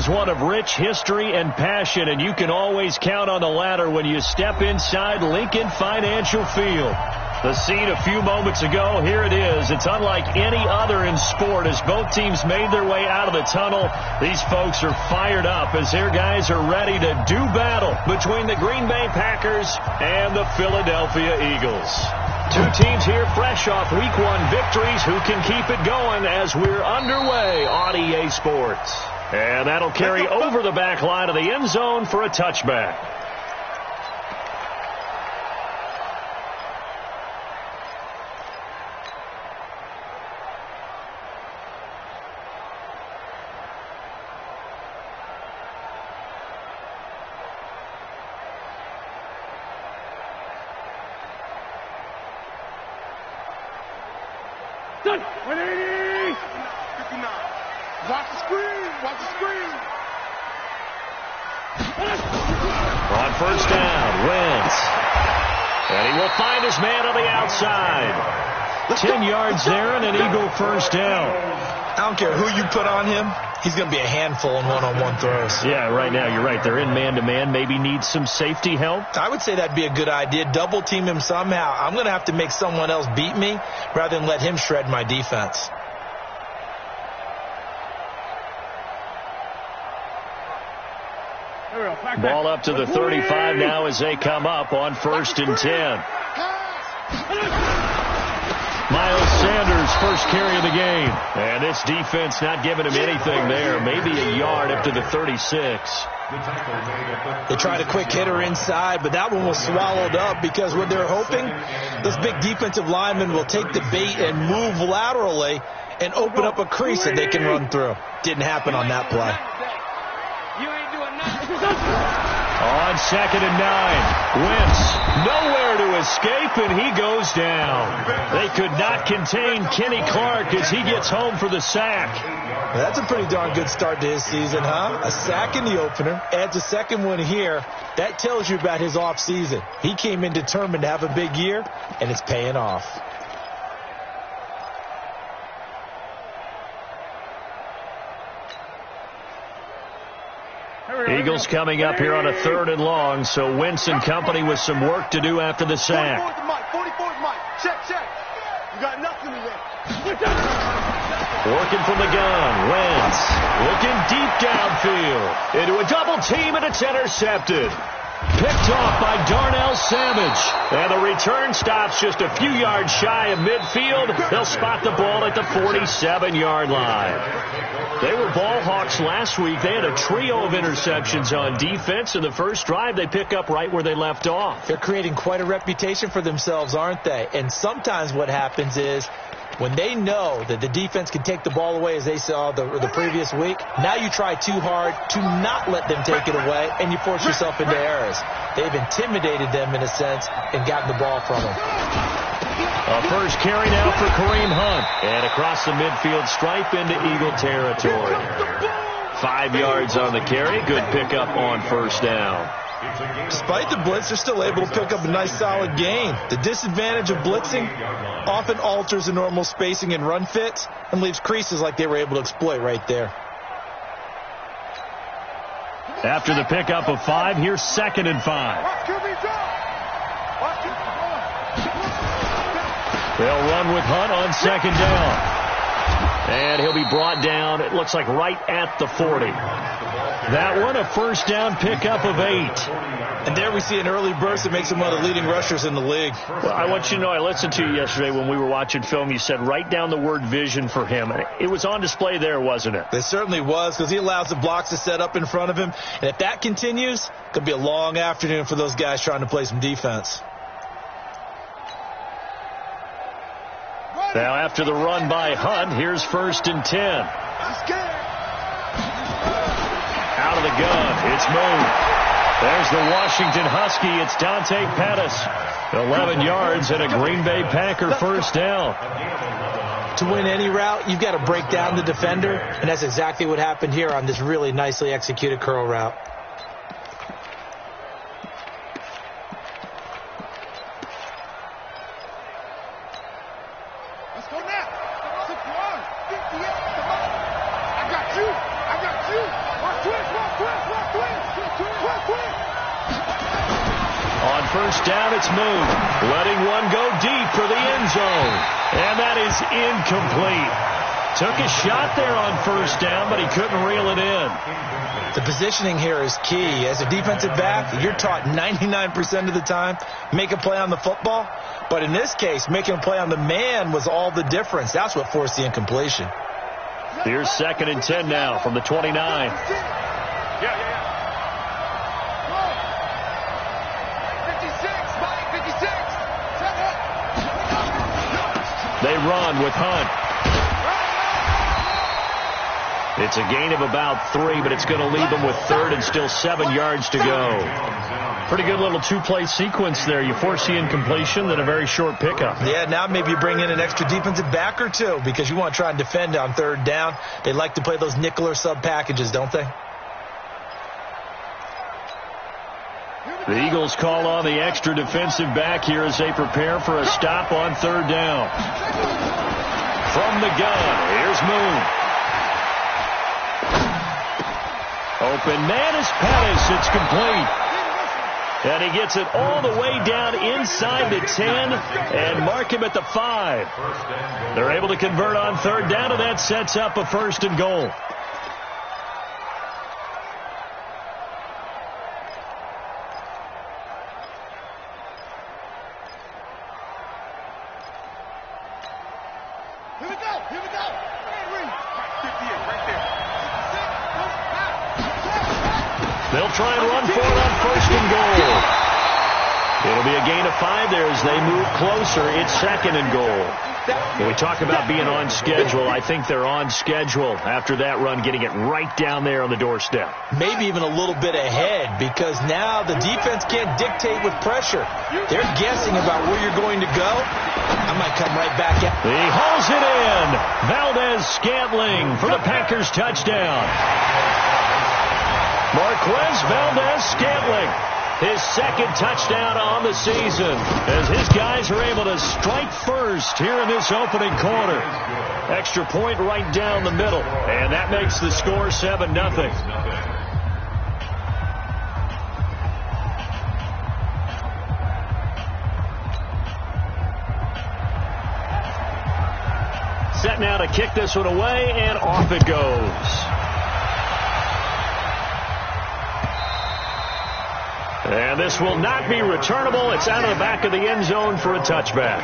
is one of rich history and passion, and you can always count on the ladder when you step inside Lincoln Financial Field. The scene a few moments ago, here it is. It's unlike any other in sport. As both teams made their way out of the tunnel, these folks are fired up as their guys are ready to do battle between the Green Bay Packers and the Philadelphia Eagles. Two teams here fresh off Week 1 victories. Who can keep it going as we're underway on EA Sports? And that'll carry over the back line of the end zone for a touchback. Done. 180. 59. Watch the screen. Watch the screen. On first down, Wentz. And he will find his man on the outside. 10 yards there and an Eagle first down. I don't care who you put on him. He's going to be a handful in one-on-one throws. Yeah, right now, you're right. They're in man-to-man. Maybe need some safety help. I would say that'd be a good idea. Double team him somehow. I'm going to have to make someone else beat me rather than let him shred my defense. Ball up to the 35 now as they come up on first and 10. Miles Sanders, first carry of the game. And this defense not giving him anything there. Maybe a yard up to the 36. They tried a quick hitter inside, but that one was swallowed up because what they're hoping, those big defensive linemen will take the bait and move laterally and open up a crease that they can run through. Didn't happen on that play. On second and 9, Wentz nowhere to escape, and he goes down. They could not contain Kenny Clark as he gets home for the sack. That's a pretty darn good start to his season, huh? A sack in the opener, adds a second one here. That tells you about his offseason. He came in determined to have a big year, and it's paying off. Eagles coming up here on a third and long, so Wentz and company with some work to do after the sack. 44's Mike. Check. You got nothing in there. Working from the gun, Wentz looking deep downfield into a double team, and it's intercepted. Picked off by Darnell Savage. And the return stops just a few yards shy of midfield. They'll spot the ball at the 47-yard line. They were ball hawks last week. They had a trio of interceptions on defense. In the first drive, they pick up right where they left off. They're creating quite a reputation for themselves, aren't they? And sometimes what happens is when they know that the defense can take the ball away, as they saw the previous week, now you try too hard to not let them take it away, and you force yourself into errors. They've intimidated them, in a sense, and gotten the ball from them. A first carry now for Kareem Hunt. And across the midfield stripe into Eagle territory. 5 yards on the carry. Good pickup on first down. Despite the blitz, they're still able to pick up a nice solid gain. The disadvantage of blitzing often alters the normal spacing and run fits and leaves creases like they were able to exploit right there. After the pickup of 5, here's second and 5. They'll run with Hunt on second down. And he'll be brought down, it looks like right at the 40. That one, a first down pickup of 8. And there we see an early burst that makes him one of the leading rushers in the league. Well, I want you to know, I listened to you yesterday when we were watching film. You said write down the word vision for him. It was on display there, wasn't it? It certainly was, because he allows the blocks to set up in front of him. And if that continues, it could be a long afternoon for those guys trying to play some defense. Now after the run by Hunt, here's first and 10. Out of the gun, it's moved. There's the Washington Husky. It's Dante Pettis. 11 yards and a Green Bay Packer first down. To win any route, you've got to break down the defender, and that's exactly what happened here on this really nicely executed curl route. Let's go now. I got you. Watch it. first down, it's moved. Letting one go deep for the end zone. And that is incomplete. Took a shot there on first down, but he couldn't reel it in. The positioning here is key. As a defensive back, you're taught 99% of the time, make a play on the football. But in this case, making a play on the man was all the difference. That's what forced the incompletion. Here's 2nd and 10 now from the 29. They run with Hunt. It's a gain of about 3, but it's going to leave them with 3rd and still 7 yards to go. Pretty good little two-play sequence there. You force the incompletion, then a very short pickup. Yeah, now maybe you bring in an extra defensive back or two because you want to try and defend on 3rd down. They like to play those nickel or sub packages, don't they? The Eagles call on the extra defensive back here as they prepare for a stop on 3rd down. From the gun, here's Moon. Open man is Pettis. It's complete. And he gets it all the way down inside the 10 and mark him at the 5. They're able to convert on 3rd down, and that sets up a 1st and goal. They'll try and run for it on 1st and goal. It'll be a gain of 5 there as they move closer. It's 2nd and goal. When we talk about being on schedule, I think they're on schedule after that run, getting it right down there on the doorstep. Maybe even a little bit ahead because now the defense can't dictate with pressure. They're guessing about where you're going to go. I might come right back at. He hauls it in. Valdez-Scantling for the Packers touchdown. Marquez Valdez-Scantling, his 2nd touchdown on the season as his guys are able to strike first here in this opening quarter. Extra point right down the middle, and that makes the score 7-0. Set now to kick this one away, and off it goes. And this will not be returnable. It's out of the back of the end zone for a touchback.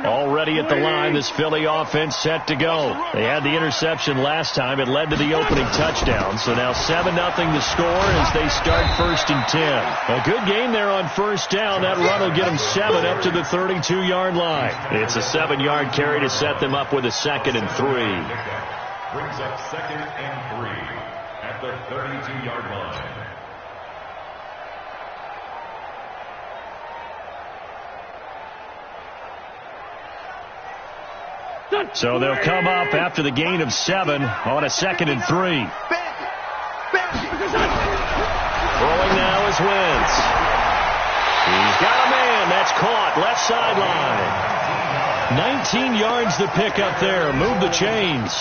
Already at the line, this Philly offense set to go. They had the interception last time. It led to the opening touchdown. So now 7-0 the score as they start 1st and 10. A good game there on 1st down. That run will get them 7 up to the 32-yard line. It's a 7-yard carry to set them up with a 2nd and 3. Brings up 2nd and 3 at the 32-yard line. So they'll come up after the gain of 7 on a 2nd and 3. Throwing now is Wentz. He's got a man. That's caught. Left sideline. 19 yards to pick up there. Move the chains.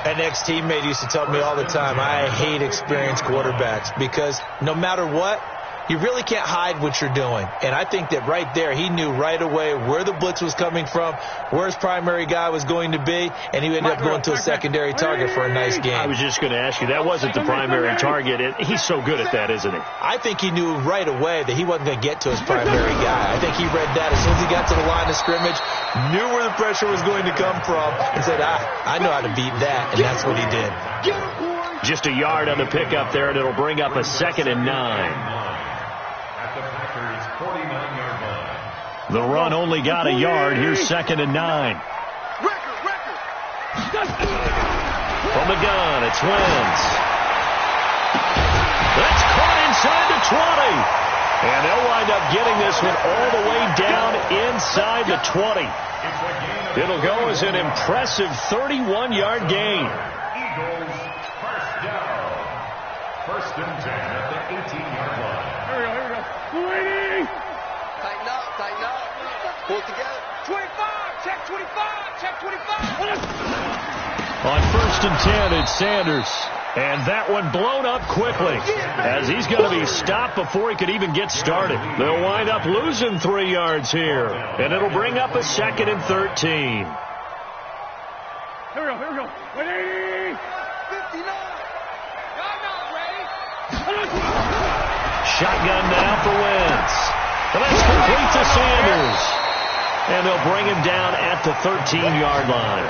An ex-teammate used to tell me all the time, I hate experienced quarterbacks because no matter what, you really can't hide what you're doing. And I think that right there, he knew right away where the blitz was coming from, where his primary guy was going to be, and he ended up going to a secondary target for a nice game. I was just going to ask you, that wasn't the primary target. He's so good at that, isn't he? I think he knew right away that he wasn't going to get to his primary guy. I think he read that as soon as he got to the line of scrimmage, knew where the pressure was going to come from, and said, I know how to beat that, and that's what he did. Just a yard on the pickup there, and it'll bring up a 2nd and 9. The run only got a yard. Here's 2nd and 9. From the gun, it's Wentz. That's caught inside the 20. And they'll wind up getting this one all the way down inside the 20. It'll go as an impressive 31-yard gain. equals first down. First and 10 at the 18-yard line. Here we go. 280. Tighten up. Pull it together. 25. Check 25. Check 25. On first and 10, it's Sanders. And that one blown up quickly as he's going to be stopped before he could even get started. They'll wind up losing 3 yards here, and it'll bring up a 2nd and 13. Here we go. 180. 59. Shotgun now for Wentz. And that's complete to Sanders. And they'll bring him down at the 13-yard line.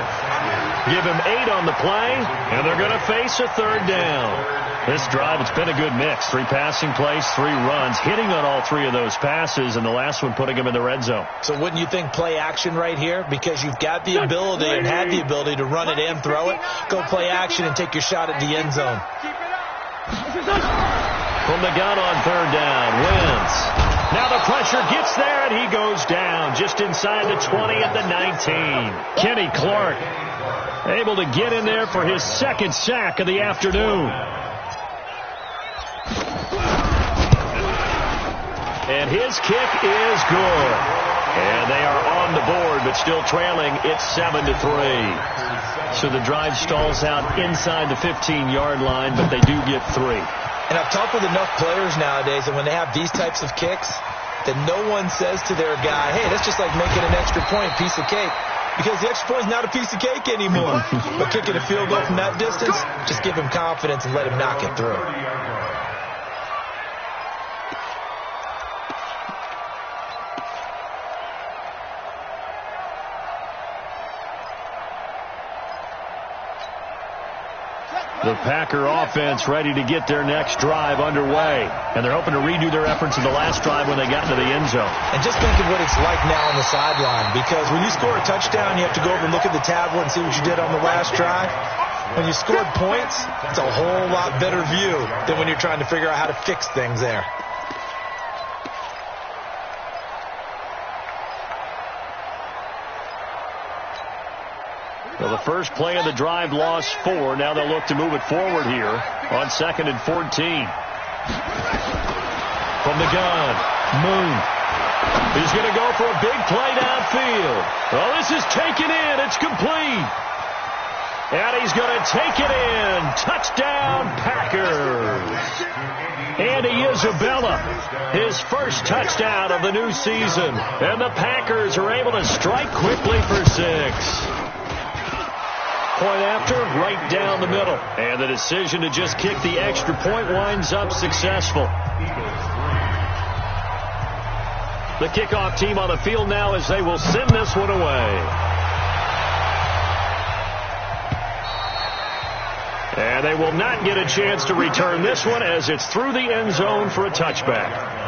Give him 8 on the play, and they're going to face a 3rd down. This drive, it's been a good mix. 3 passing plays, 3 runs, hitting on all 3 of those passes, and the last one putting him in the red zone. So wouldn't you think play action right here? Because you've got the ability and had the ability to run it and throw it. Go play action and take your shot at the end zone. From the gun on 3rd down, Wentz. Now the pressure gets there, and he goes down just inside the 20 at the 19. Kenny Clark able to get in there for his 2nd sack of the afternoon. And his kick is good. And they are on the board, but still trailing. It's 7-3. So the drive stalls out inside the 15-yard line, but they do get 3. And I've talked with enough players nowadays that when they have these types of kicks, that no one says to their guy, hey, that's just like making an extra point, piece of cake. Because the extra point is not a piece of cake anymore. But kicking a field goal from that distance, just give him confidence and let him knock it through. The Packer offense ready to get their next drive underway. And they're hoping to redo their efforts in the last drive when they got into the end zone. And just think of what it's like now on the sideline. Because when you score a touchdown, you have to go over and look at the tablet and see what you did on the last drive. When you scored points, it's a whole lot better view than when you're trying to figure out how to fix things there. Well, the first play of the drive lost 4. Now they'll look to move it forward here on 2nd and 14. From the gun, Moon. He's going to go for a big play downfield. Oh, this is taken in. It's complete. And he's going to take it in. Touchdown, Packers. Andy Isabella, his first touchdown of the new season. And the Packers are able to strike quickly for 6. Point after, right down the middle. And the decision to just kick the extra point winds up successful. The kickoff team on the field now as they will send this one away. And they will not get a chance to return this one as it's through the end zone for a touchback.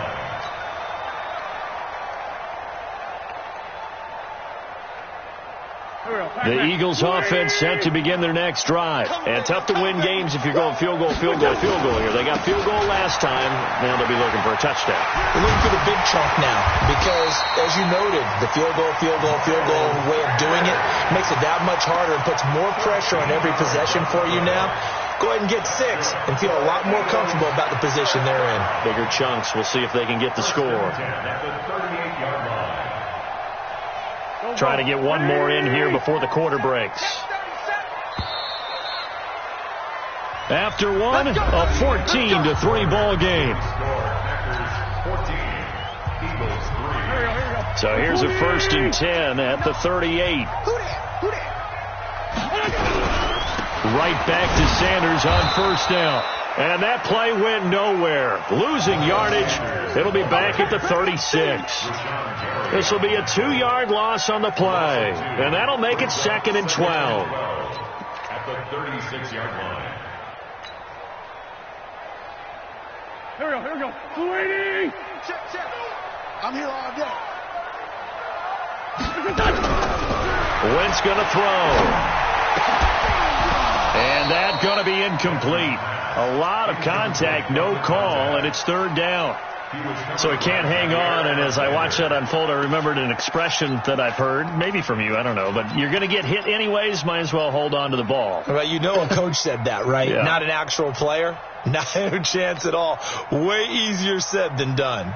The Eagles offense set to begin their next drive. And tough to win games if you're going field goal here. They got field goal last time. Now they'll be looking for a touchdown. They're looking for the big chunk now because, as you noted, the field goal way of doing it makes it that much harder and puts more pressure on every possession for you now. Go ahead and get 6 and feel a lot more comfortable about the position they're in. Bigger chunks. We'll see if they can get the score. Trying to get one more in here before the quarter breaks. After one, a 14-3 ball game. So here's a 1st and 10 at the 38. Right back to Sanders on 1st down. And that play went nowhere. Losing yardage. It'll be back at the 36. This will be a 2-yard loss on the play. And that'll make it 2nd and 12. At the 36-yard line. Here we go. 280. Check. I'm here all day. Wentz going to throw. And that's going to be incomplete. A lot of contact, no call, and it's 3rd down. So he can't hang on, and as I watched that unfold, I remembered an expression that I've heard, maybe from you, I don't know, but you're going to get hit anyways, might as well hold on to the ball. Well, you know a coach said that, right? Yeah. Not an actual player. Not a chance at all. Way easier said than done.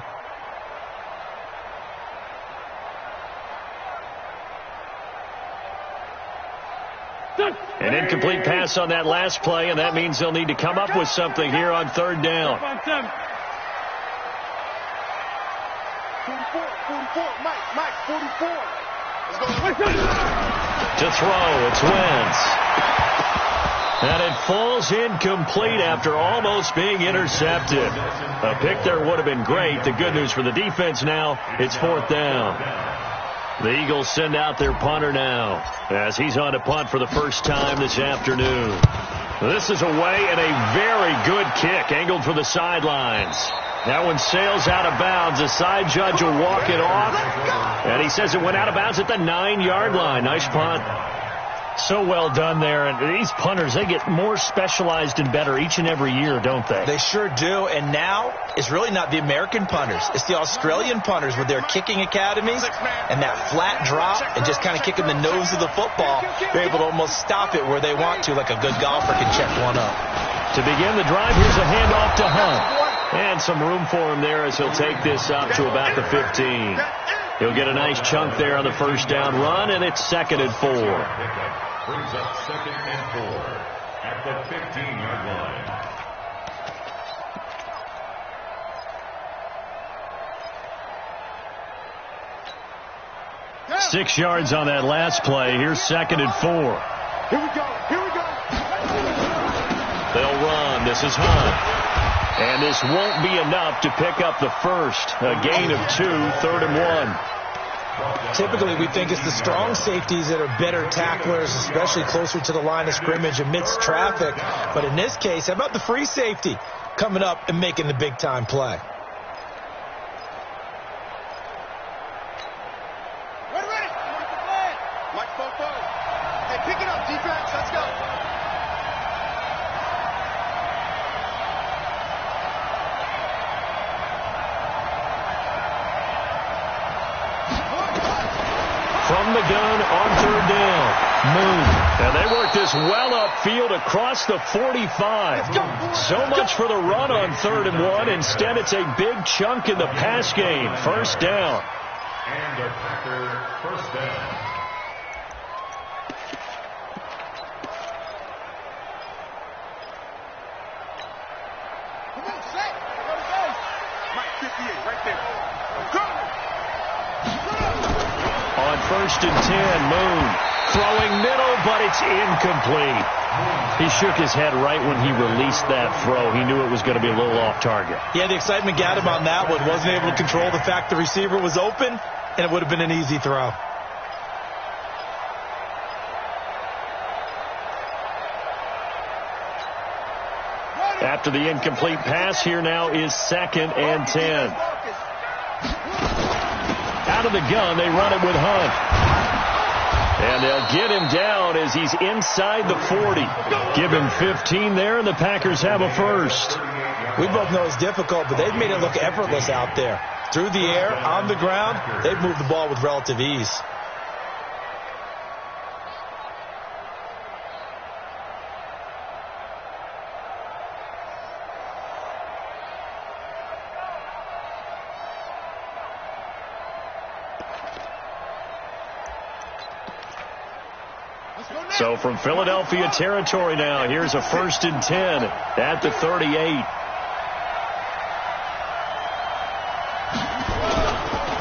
An incomplete pass on that last play, and that means they'll need to come up with something here on third down. 44, Mike, 44. Let's go. To throw, it's Wentz. And it falls incomplete after almost being intercepted. A pick there would have been great. The good news for the defense now, it's fourth down. The Eagles send out their punter now as he's on to punt for the first time this afternoon. This is away and a very good kick angled for the sidelines. That one sails out of bounds. The side judge will walk it off. And he says it went out of bounds at the 9-yard line. Nice punt. So well done there. And these punters, they get more specialized and better each and every year, don't they? They sure do. And now it's really not the American punters. It's the Australian punters with their kicking academies and that flat drop and just kind of kicking the nose of the football. They're able to almost stop it where they want to, like a good golfer can check one up. To begin the drive, here's a handoff to Hunt. And some room for him there as he'll take this up to about the 15. He'll get a nice chunk there on the first down run, and it's 2nd and 4. Brings up 2nd and 4 at the 15-yard line. 6 yards on that last play. Here's 2nd and 4. Here we go. They'll run. This is Hunt. And this won't be enough to pick up the first. A gain of 2, 3rd and 1. Typically, we think it's the strong safeties that are better tacklers, especially closer to the line of scrimmage amidst traffic. But in this case, how about the free safety coming up and making the big-time play? Ready. Mike, hey, pick it up, defense. Let's go. From the gun on 3rd down. Moon. And they work this well upfield across the 45. So much for the run on 3rd and 1. Instead, it's a big chunk in the pass game. First down. And a Packer first down. Come on, set. Mike, 58, right there. Go. On 1st and 10, Moon throwing middle, but it's incomplete. He shook his head right when he released that throw. He knew it was going to be a little off target. Yeah, the excitement got him on that one. Wasn't able to control the fact the receiver was open, and it would have been an easy throw. After the incomplete pass, here now is 2nd and 10. Out of the gun, they run it with Hunt. And they'll get him down as he's inside the 40. Give him 15 there, and the Packers have a first. We both know it's difficult, but they've made it look effortless out there. Through the air, on the ground, they've moved the ball with relative ease. So from Philadelphia territory now, here's a 1st and 10 at the 38.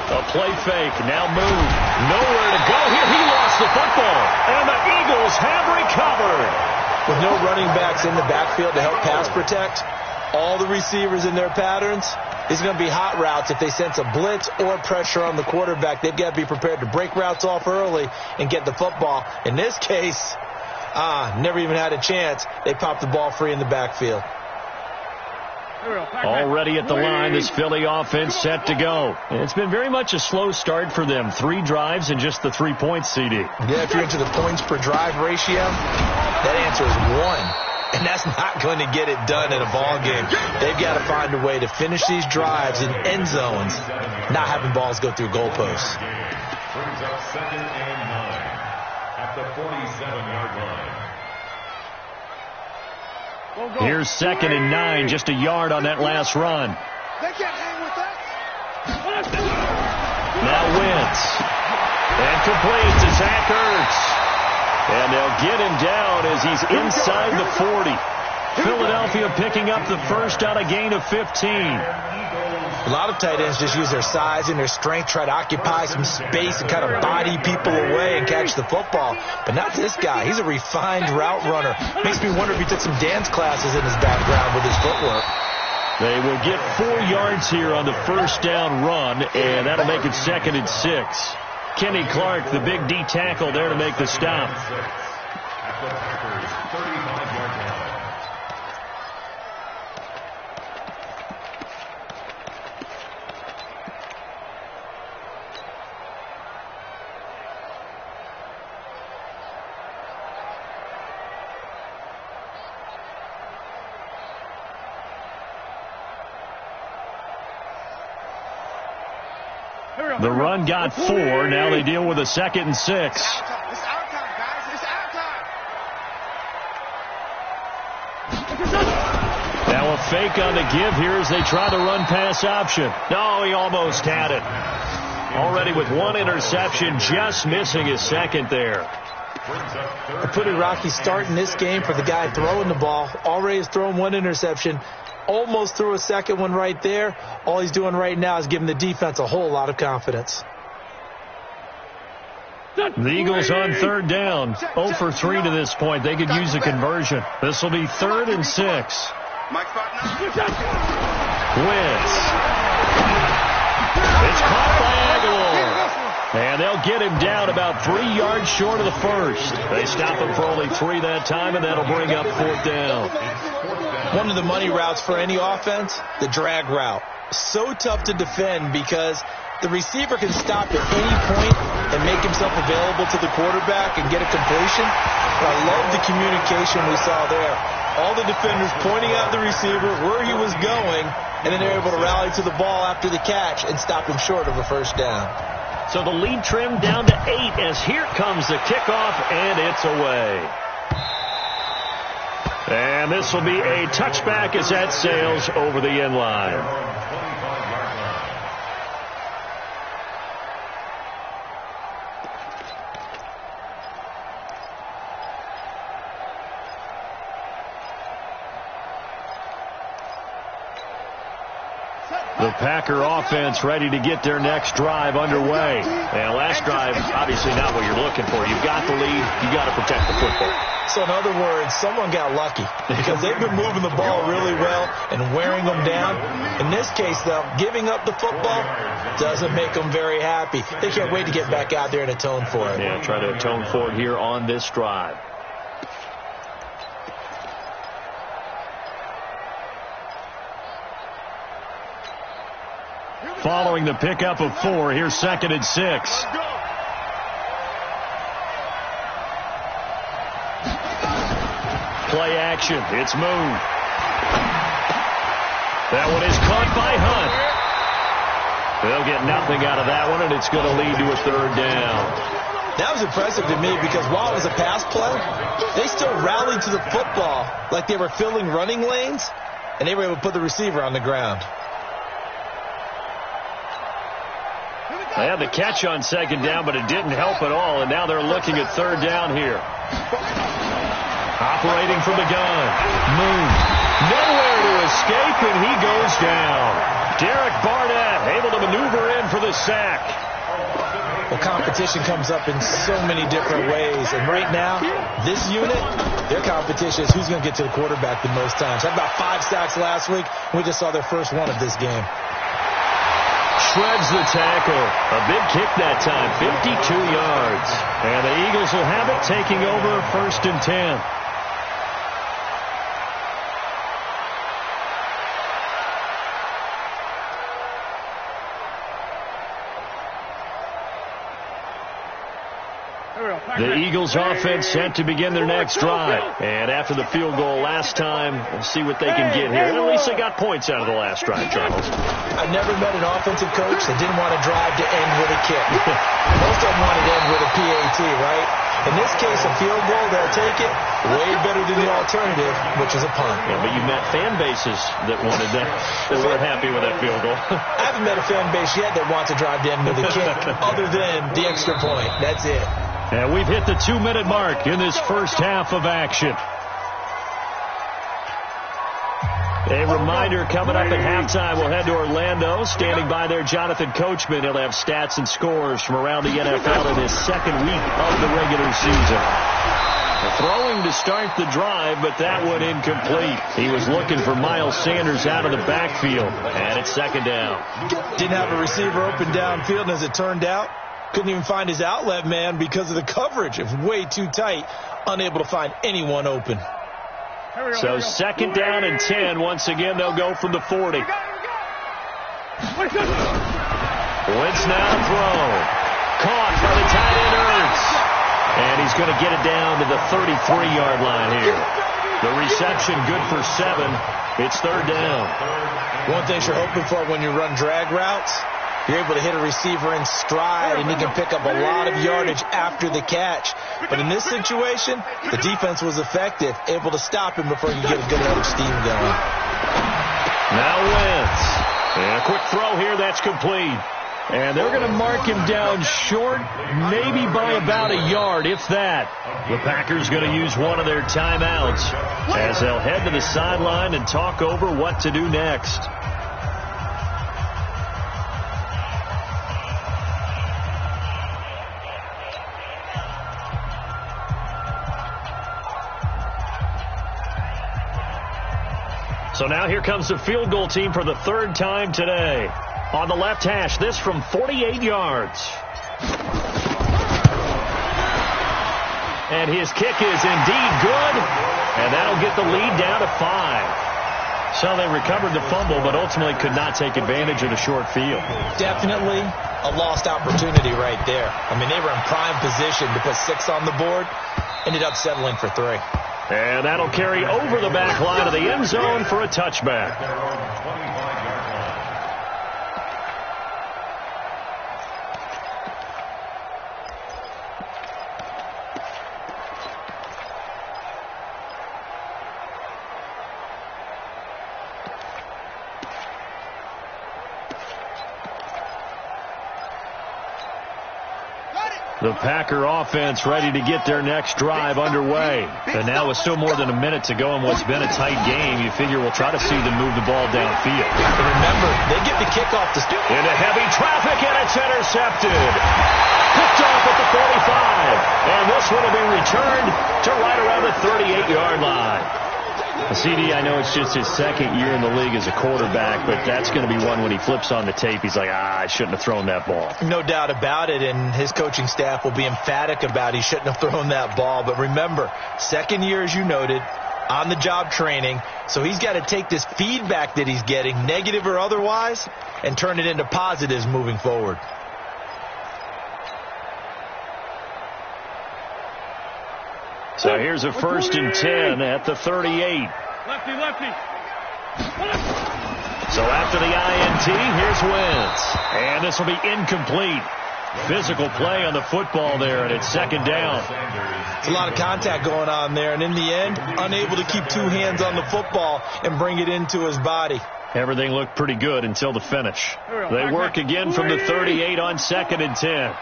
A play fake, now Moon. Nowhere to go here. He lost the football, and the Eagles have recovered. With no running backs in the backfield to help pass protect, all the receivers in their patterns, it's going to be hot routes. If they sense a blitz or pressure on the quarterback, they've got to be prepared to break routes off early and get the football. In this case, never even had a chance. They popped the ball free in the backfield. Already at the line, this Philly offense set to go. And it's been very much a slow start for them. 3 drives and just the 3 points, CD. Yeah, if you're into the points per drive ratio, that answer is 1. and that's not going to get it done in a ball game. They've got to find a way to finish these drives in end zones, not having balls go through goalposts. Brings up 2nd and 9 at the 47-yard line. Here's 2nd and 9, just a yard on that last run. They can't hang with us. Now Wentz. And complete to Zach Ertz. And they'll get him down as he's inside the 40. Philadelphia picking up the first on a gain of 15. A lot of tight ends just use their size and their strength, try to occupy some space and kind of body people away and catch the football. But not this guy. He's a refined route runner. Makes me wonder if he took some dance classes in his background with his footwork. They will get 4 yards here on the first down run, and that'll make it 2nd and 6. Kenny Clark, the big D tackle there to make the stop. At the Packers' 35-yard line. The run got 4. Now they deal with a 2nd and 6. It's our time, guys. It's our time. Now a fake on the give here as they try to run pass option. No, he almost had it. Already with 1 interception, just missing his 2nd there. A pretty rocky start in this game for the guy throwing the ball. Already has thrown 1 interception. Almost threw a 2nd one right there. All he's doing right now is giving the defense a whole lot of confidence. The Eagles on 3rd down. 0 for 3 to this point. They could use a conversion. This will be 3rd and 6. Mike spot now. Wentz. It's caught by Aguilar. And they'll get him down about 3 yards short of the first. They stop him for only 3 that time, and that'll bring up 4th down. One of the money routes for any offense, the drag route. So tough to defend because the receiver can stop at any point and make himself available to the quarterback and get a completion. But I love the communication we saw there. All the defenders pointing out the receiver, where he was going, and then they're able to rally to the ball after the catch and stop him short of a first down. So the lead trimmed down to 8 as here comes the kickoff, and it's away. And this will be a touchback as that sails over the end line. The Packer offense ready to get their next drive underway. And last drive, obviously not what you're looking for. You've got the lead. You've got to protect the football. So in other words, someone got lucky because they've been moving the ball really well and wearing them down. In this case, though, giving up the football doesn't make them very happy. They can't wait to get back out there and atone for it. Yeah, try to atone for it here on this drive. Following the pickup of 4, here's 2nd and 6. Play action. It's Moon. That one is caught by Hunt. They'll get nothing out of that one, and it's going to lead to a 3rd down. That was impressive to me because while it was a pass play, they still rallied to the football like they were filling running lanes, and they were able to put the receiver on the ground. They had the catch on 2nd down, but it didn't help at all, and now they're looking at 3rd down here. Operating from the gun. Moon. Nowhere to escape, and he goes down. Derek Barnett able to maneuver in for the sack. Well, competition comes up in so many different ways, and right now, this unit, their competition is who's going to get to the quarterback the most times. Had about 5 sacks last week. We just saw their first one of this game. Shreds the tackle. A big kick that time, 52 yards. And the Eagles will have it, taking over 1st and 10. The Eagles offense set to begin their next drive. And after the field goal last time, we'll see what they can get here. At least they got points out of the last drive, Charles. I've never met an offensive coach that didn't want to drive to end with a kick. Most of them wanted to end with a PAT, right? In this case, a field goal, they'll take it. Way better than the alternative, which is a punt. Yeah, but you met fan bases that wanted that. They weren't happy with that field goal. I haven't met a fan base yet that wants to drive to end with a kick other than the extra point. That's it. And we've hit the 2-minute mark in this first half of action. A reminder, coming up at halftime, we'll head to Orlando. Standing by there, Jonathan Coachman. He'll have stats and scores from around the NFL in his second week of the regular season. Throwing to start the drive, but that one incomplete. He was looking for Miles Sanders out of the backfield, and it's second down. Didn't have a receiver open downfield, and as it turned out, couldn't even find his outlet man because of the coverage. It was way too tight, unable to find anyone open. So second down and 10. Once again, they'll go from the 40. Wentz now throw. Caught by the tight end, Ertz. And he's going to get it down to the 33-yard line here. The reception good for 7. It's third down. One thing you're hoping for when you run drag routes, you're able to hit a receiver in stride, and he can pick up a lot of yardage after the catch. But in this situation, the defense was effective, able to stop him before he could get a good amount of steam going. Now Wentz. And a quick throw here, that's complete. And they're going to mark him down short, maybe by about a yard, if that. The Packers going to use one of their timeouts as they'll head to the sideline and talk over what to do next. So now here comes the field goal team for the third time today. On the left hash, this from 48 yards. And his kick is indeed good. And that'll get the lead down to 5. So they recovered the fumble, but ultimately could not take advantage of the short field. Definitely a lost opportunity right there. I mean, they were in prime position to put 6 on the board. Ended up settling for 3. And that'll carry over the back line of the end zone for a touchback. The Packer offense ready to get their next drive underway. And now with still more than a minute to go in what's been a tight game, you figure we'll try to see them move the ball downfield. And remember, they get the kickoff to into heavy traffic, and it's intercepted. Picked off at the 45. And this one will be returned to right around the 38-yard line. CD, I know it's just his second year in the league as a quarterback, but that's going to be one when he flips on the tape, he's like, I shouldn't have thrown that ball. No doubt about it, and his coaching staff will be emphatic about he shouldn't have thrown that ball. But remember, second year, as you noted, on-the-job training, so he's got to take this feedback that he's getting, negative or otherwise, and turn it into positives moving forward. So here's a 1st and 10 at the 38. Lefty. So after the INT, here's Wentz. And this will be incomplete. Physical play on the football there, and it's second down. It's a lot of contact going on there, and in the end, unable to keep 2 hands on the football and bring it into his body. Everything looked pretty good until the finish. They work again from the 38 on 2nd and 10.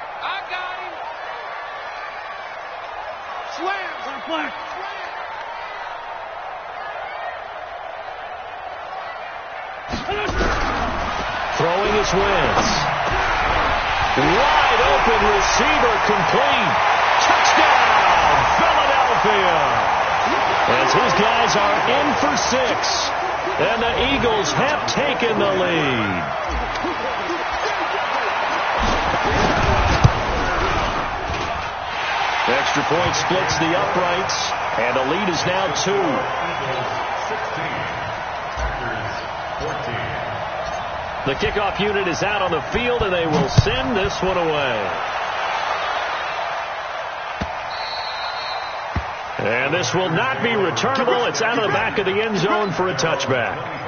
Throwing is Wentz. Wide open receiver complete. Touchdown, Philadelphia. As his guys are in for 6. And the Eagles have taken the lead. Extra point splits the uprights, and the lead is now 2. 16, 14. The kickoff unit is out on the field, and they will send this one away. And this will not be returnable. It's out of the back of the end zone for a touchback.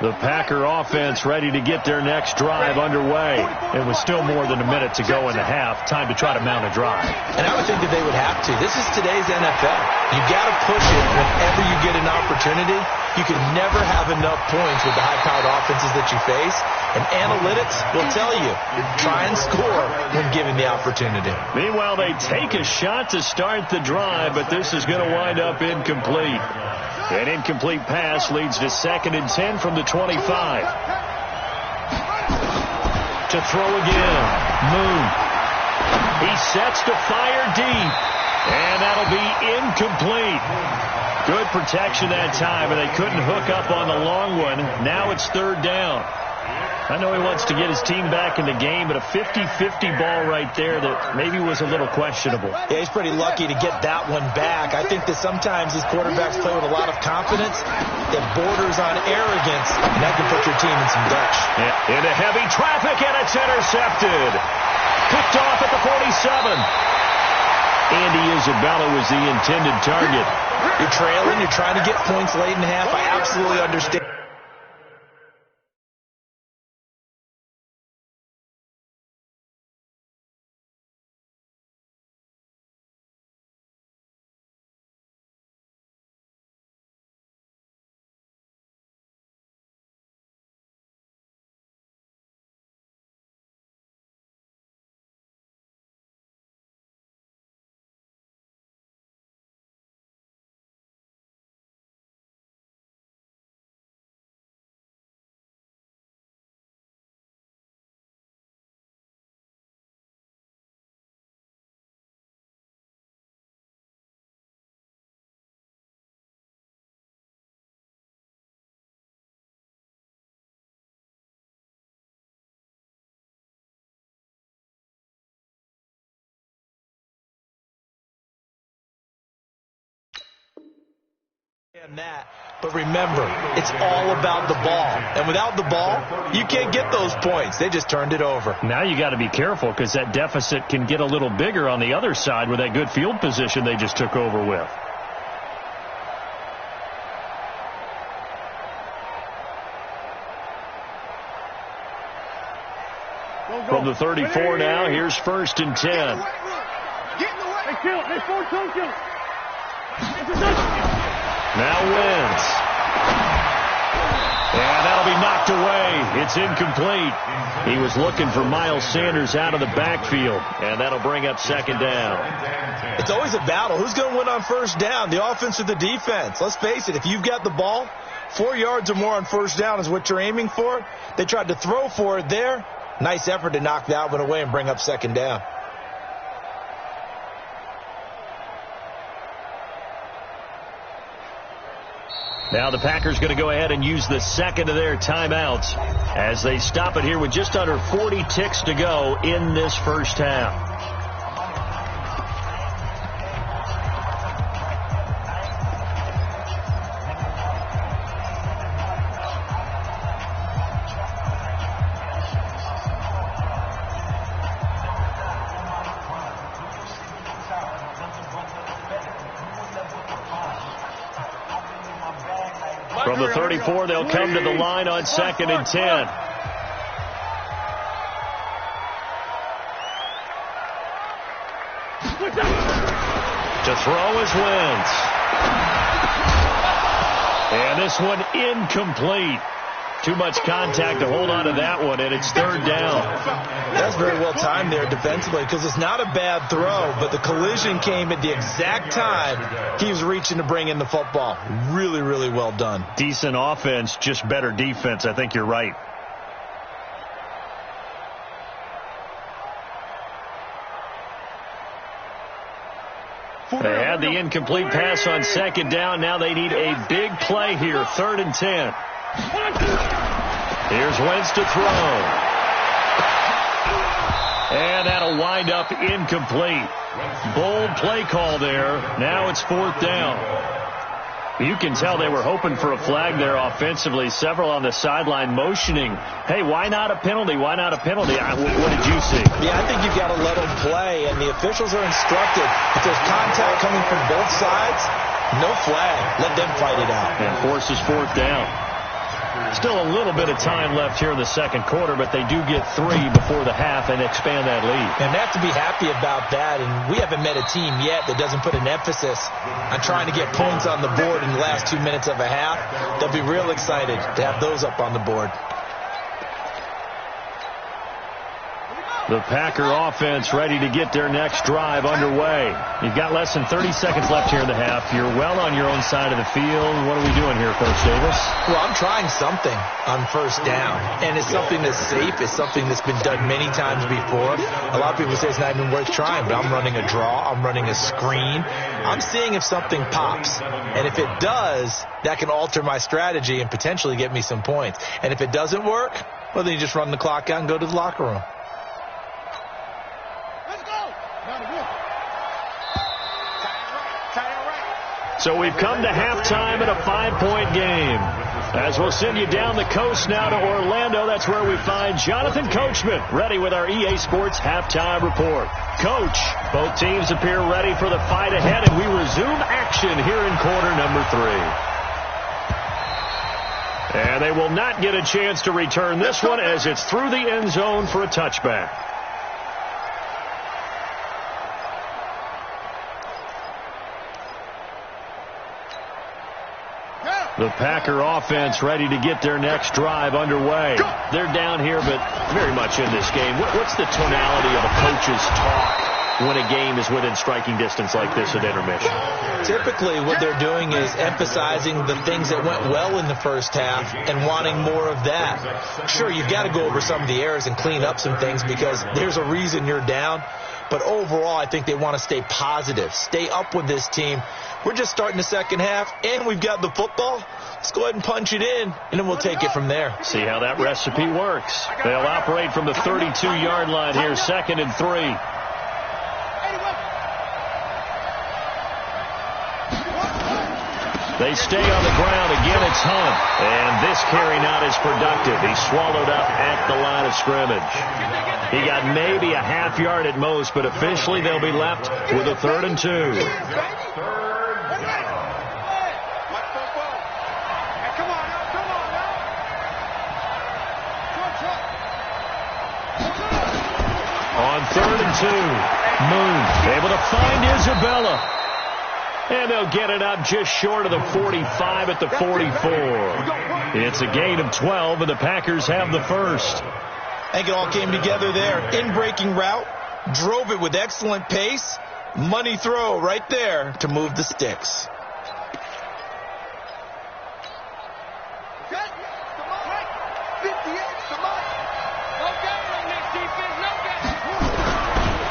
The Packer offense ready to get their next drive underway. It was still more than a minute to go in the half. Time to try to mount a drive. And I would think that they would have to. This is today's NFL. You got to push it whenever you get an opportunity. You can never have enough points with the high-powered offenses that you face. And analytics will tell you, try and score when given the opportunity. Meanwhile, they take a shot to start the drive, but this is going to wind up incomplete. An incomplete pass leads to 2nd and 10 from the 25. To throw again. Moon. He sets to fire deep. And that'll be incomplete. Good protection that time, and they couldn't hook up on the long one. Now it's 3rd down. I know he wants to get his team back in the game, but a 50-50 ball right there that maybe was a little questionable. Yeah, he's pretty lucky to get that one back. I think that sometimes these quarterbacks play with a lot of confidence that borders on arrogance, and that can put your team in some dutch. Yeah, into heavy traffic, and it's intercepted. Picked off at the 47. Andy Isabella was the intended target. You're trailing, you're trying to get points late in the half. I absolutely understand. That, but remember, it's all about the ball, and without the ball you can't get those points. They just turned it over. Now you got to be careful because that deficit can get a little bigger on the other side with that good field position they just took over with. From the 34 now, here's 1st and 10. Now wins. And that'll be knocked away. It's incomplete. He was looking for Miles Sanders out of the backfield, and that'll bring up 2nd down. It's always a battle. Who's going to win on 1st down, the offense or the defense? Let's face it, if you've got the ball, 4 yards or more on 1st down is what you're aiming for. They tried to throw for it there. Nice effort to knock that one away and bring up 2nd down. Now the Packers going to go ahead and use the 2nd of their timeouts as they stop it here with just under 40 ticks to go in this 1st half. From the 34, they'll come to the line on 2nd and 10. To throw is Wentz. And this one incomplete. Too much contact to hold on to that one, and it's 3rd down. That's very well timed there defensively because it's not a bad throw, but the collision came at the exact time he was reaching to bring in the football. Really, really well done. Decent offense, just better defense. I think you're right. They had the incomplete pass on 2nd down. Now they need a big play here, 3rd and 10. Here's Wentz to throw. And that'll wind up incomplete. Bold play call there. Now it's 4th down. You can tell they were hoping for a flag there offensively. Several on the sideline motioning, hey, why not a penalty? Why not a penalty? What did you see? Yeah, I think you've got to let them play, and the officials are instructed. If there's contact coming from both sides, no flag. Let them fight it out. And forces 4th down. Still a little bit of time left here in the second quarter, but they do get 3 before the half and expand that lead. And they have to be happy about that, and we haven't met a team yet that doesn't put an emphasis on trying to get points on the board in the last 2 minutes of a half. They'll be real excited to have those up on the board. The Packer offense ready to get their next drive underway. You've got less than 30 seconds left here in the half. You're well on your own side of the field. What are we doing here, Coach Davis? Well, I'm trying something on 1st down, and it's something that's safe. It's something that's been done many times before. A lot of people say it's not even worth trying, but I'm running a draw. I'm running a screen. I'm seeing if something pops, and if it does, that can alter my strategy and potentially get me some points. And if it doesn't work, well, then you just run the clock out and go to the locker room. So we've come to halftime in a 5-point game. As we'll send you down the coast now to Orlando, that's where we find Jonathan Coachman, ready with our EA Sports halftime report. Coach, both teams appear ready for the fight ahead, and we resume action here in quarter number 3. And they will not get a chance to return this one as it's through the end zone for a touchback. The Packer offense ready to get their next drive underway. They're down here, but very much in this game. What's the tonality of a coach's talk when a game is within striking distance like this at intermission? Typically, what they're doing is emphasizing the things that went well in the first half and wanting more of that. Sure, you've got to go over some of the errors and clean up some things because there's a reason you're down. But overall, I think they want to stay positive, stay up with this team. We're just starting the second half, and we've got the football. Let's go ahead and punch it in, and then we'll take it from there. See how that recipe works. They'll operate from the 32-yard line here, 2nd and 3. They stay on the ground. Again, it's Hunt. And this carry not as productive. He's swallowed up at the line of scrimmage. He got maybe a half yard at most, but officially they'll be left with a 3rd and 2. On 3rd and 2, Moon able to find Isabella. And they'll get it up just short of the 45 at the 44. It's a gain of 12, and the Packers have the first. I think it all came together there. In-breaking route, drove it with excellent pace. Money throw right there to move the sticks.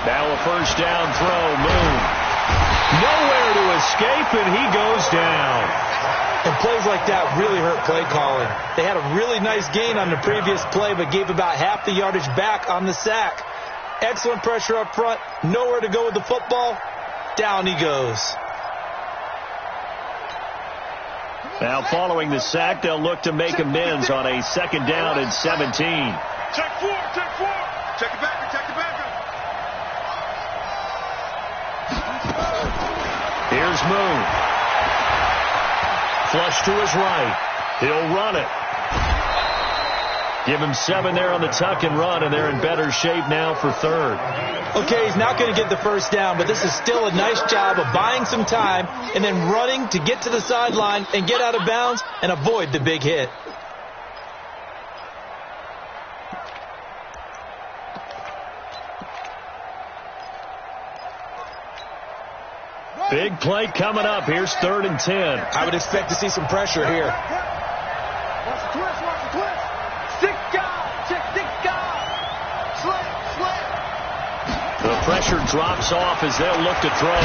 Now a 1st down throw, Moon. Nowhere to escape, and he goes down. And plays like that really hurt play calling. They had a really nice gain on the previous play, but gave about half the yardage back on the sack. Excellent pressure up front. Nowhere to go with the football. Down he goes. Now following the sack, they'll look to make amends on a 2nd down and 17. Check 4, check 4. Check it back, check it back. Here's Moon. Flush to his right. He'll run it. Give him 7 there on the tuck and run, and they're in better shape now for 3rd. Okay, he's not going to get the 1st down, but this is still a nice job of buying some time and then running to get to the sideline and get out of bounds and avoid the big hit. Big play coming up. Here's 3rd and 10. I would expect to see some pressure here. Watch the twist, watch the twist. Stick guy, check stick guy. Slant. The pressure drops off as they'll look to throw.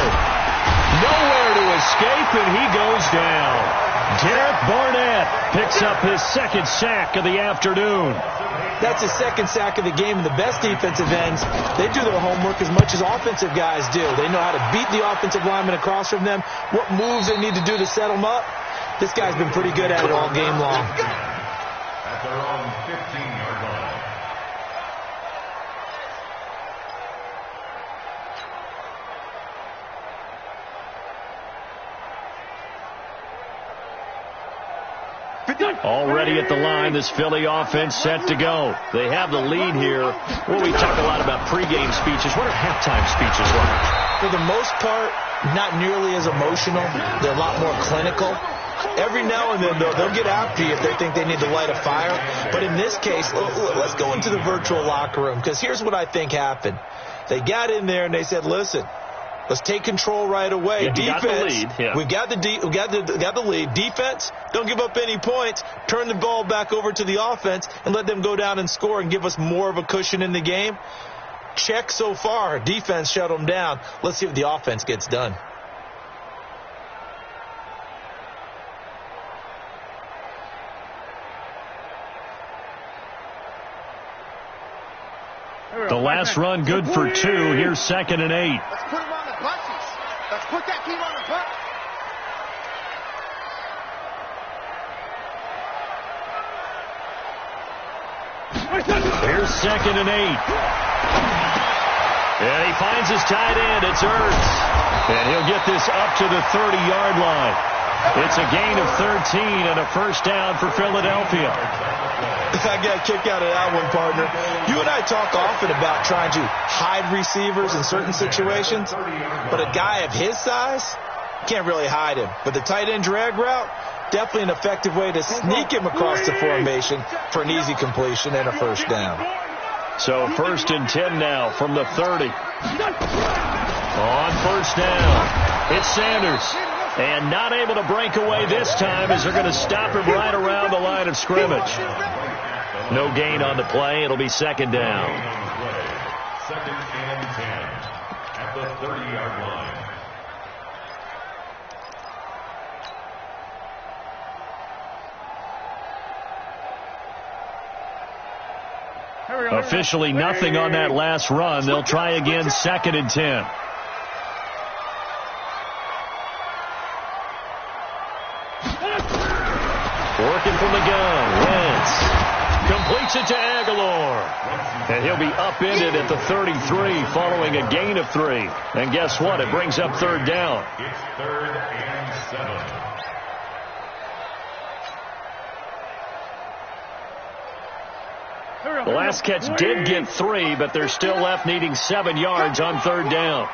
Nowhere to escape, and he goes down. Garrett Barnett picks up his 2nd sack of the afternoon. That's his second sack of the game, and the best defensive ends, they do their homework as much as offensive guys do. They know how to beat the offensive lineman across from them, what moves they need to do to set them up. This guy's been pretty good at it all game long. At their own 15-yard line. Already at the line, this Philly offense set to go. They have the lead here. Well, we talk a lot about pregame speeches. What are halftime speeches like? For the most part, not nearly as emotional. They're a lot more clinical. Every now and then, though, they'll get after you if they think they need to light a fire. But in this case, let's go into the virtual locker room, because here's what I think happened. They got in there and they said, listen, let's take control right away. Yeah, Defense, we got the lead. Defense, don't give up any points. Turn the ball back over to the offense and let them go down and score and give us more of a cushion in the game. Check so far. Defense shut them down. Let's see if the offense gets done. The last run good for 2. Here's 2nd and 8. Let's put him on the buses. Let's put that team on the bus. Here's 2nd and 8. And he finds his tight end. It's Ertz. And he'll get this up to the 30-yard line. It's a gain of 13 and a first down for Philadelphia. I got a kick out of that one, partner. You and I talk often about trying to hide receivers in certain situations, but a guy of his size, can't really hide him. But the tight end drag route, definitely an effective way to sneak him across the formation for an easy completion and a first down. So 1st and 10 now from the 30. On first down, it's Sanders. And not able to break away this time as they're going to stop him right around the line of scrimmage. No gain on the play. It'll be 2nd down. 2nd and 10 at the 30-yard line. Officially nothing on that last run. They'll try again, 2nd and 10. Working from the gun, Wentz completes it to Aguilar. And he'll be upended at the 33 following a gain of 3. And guess what? It brings up 3rd down. It's 3rd and 7. The last catch did get 3, but they're still left needing 7 yards on 3rd down.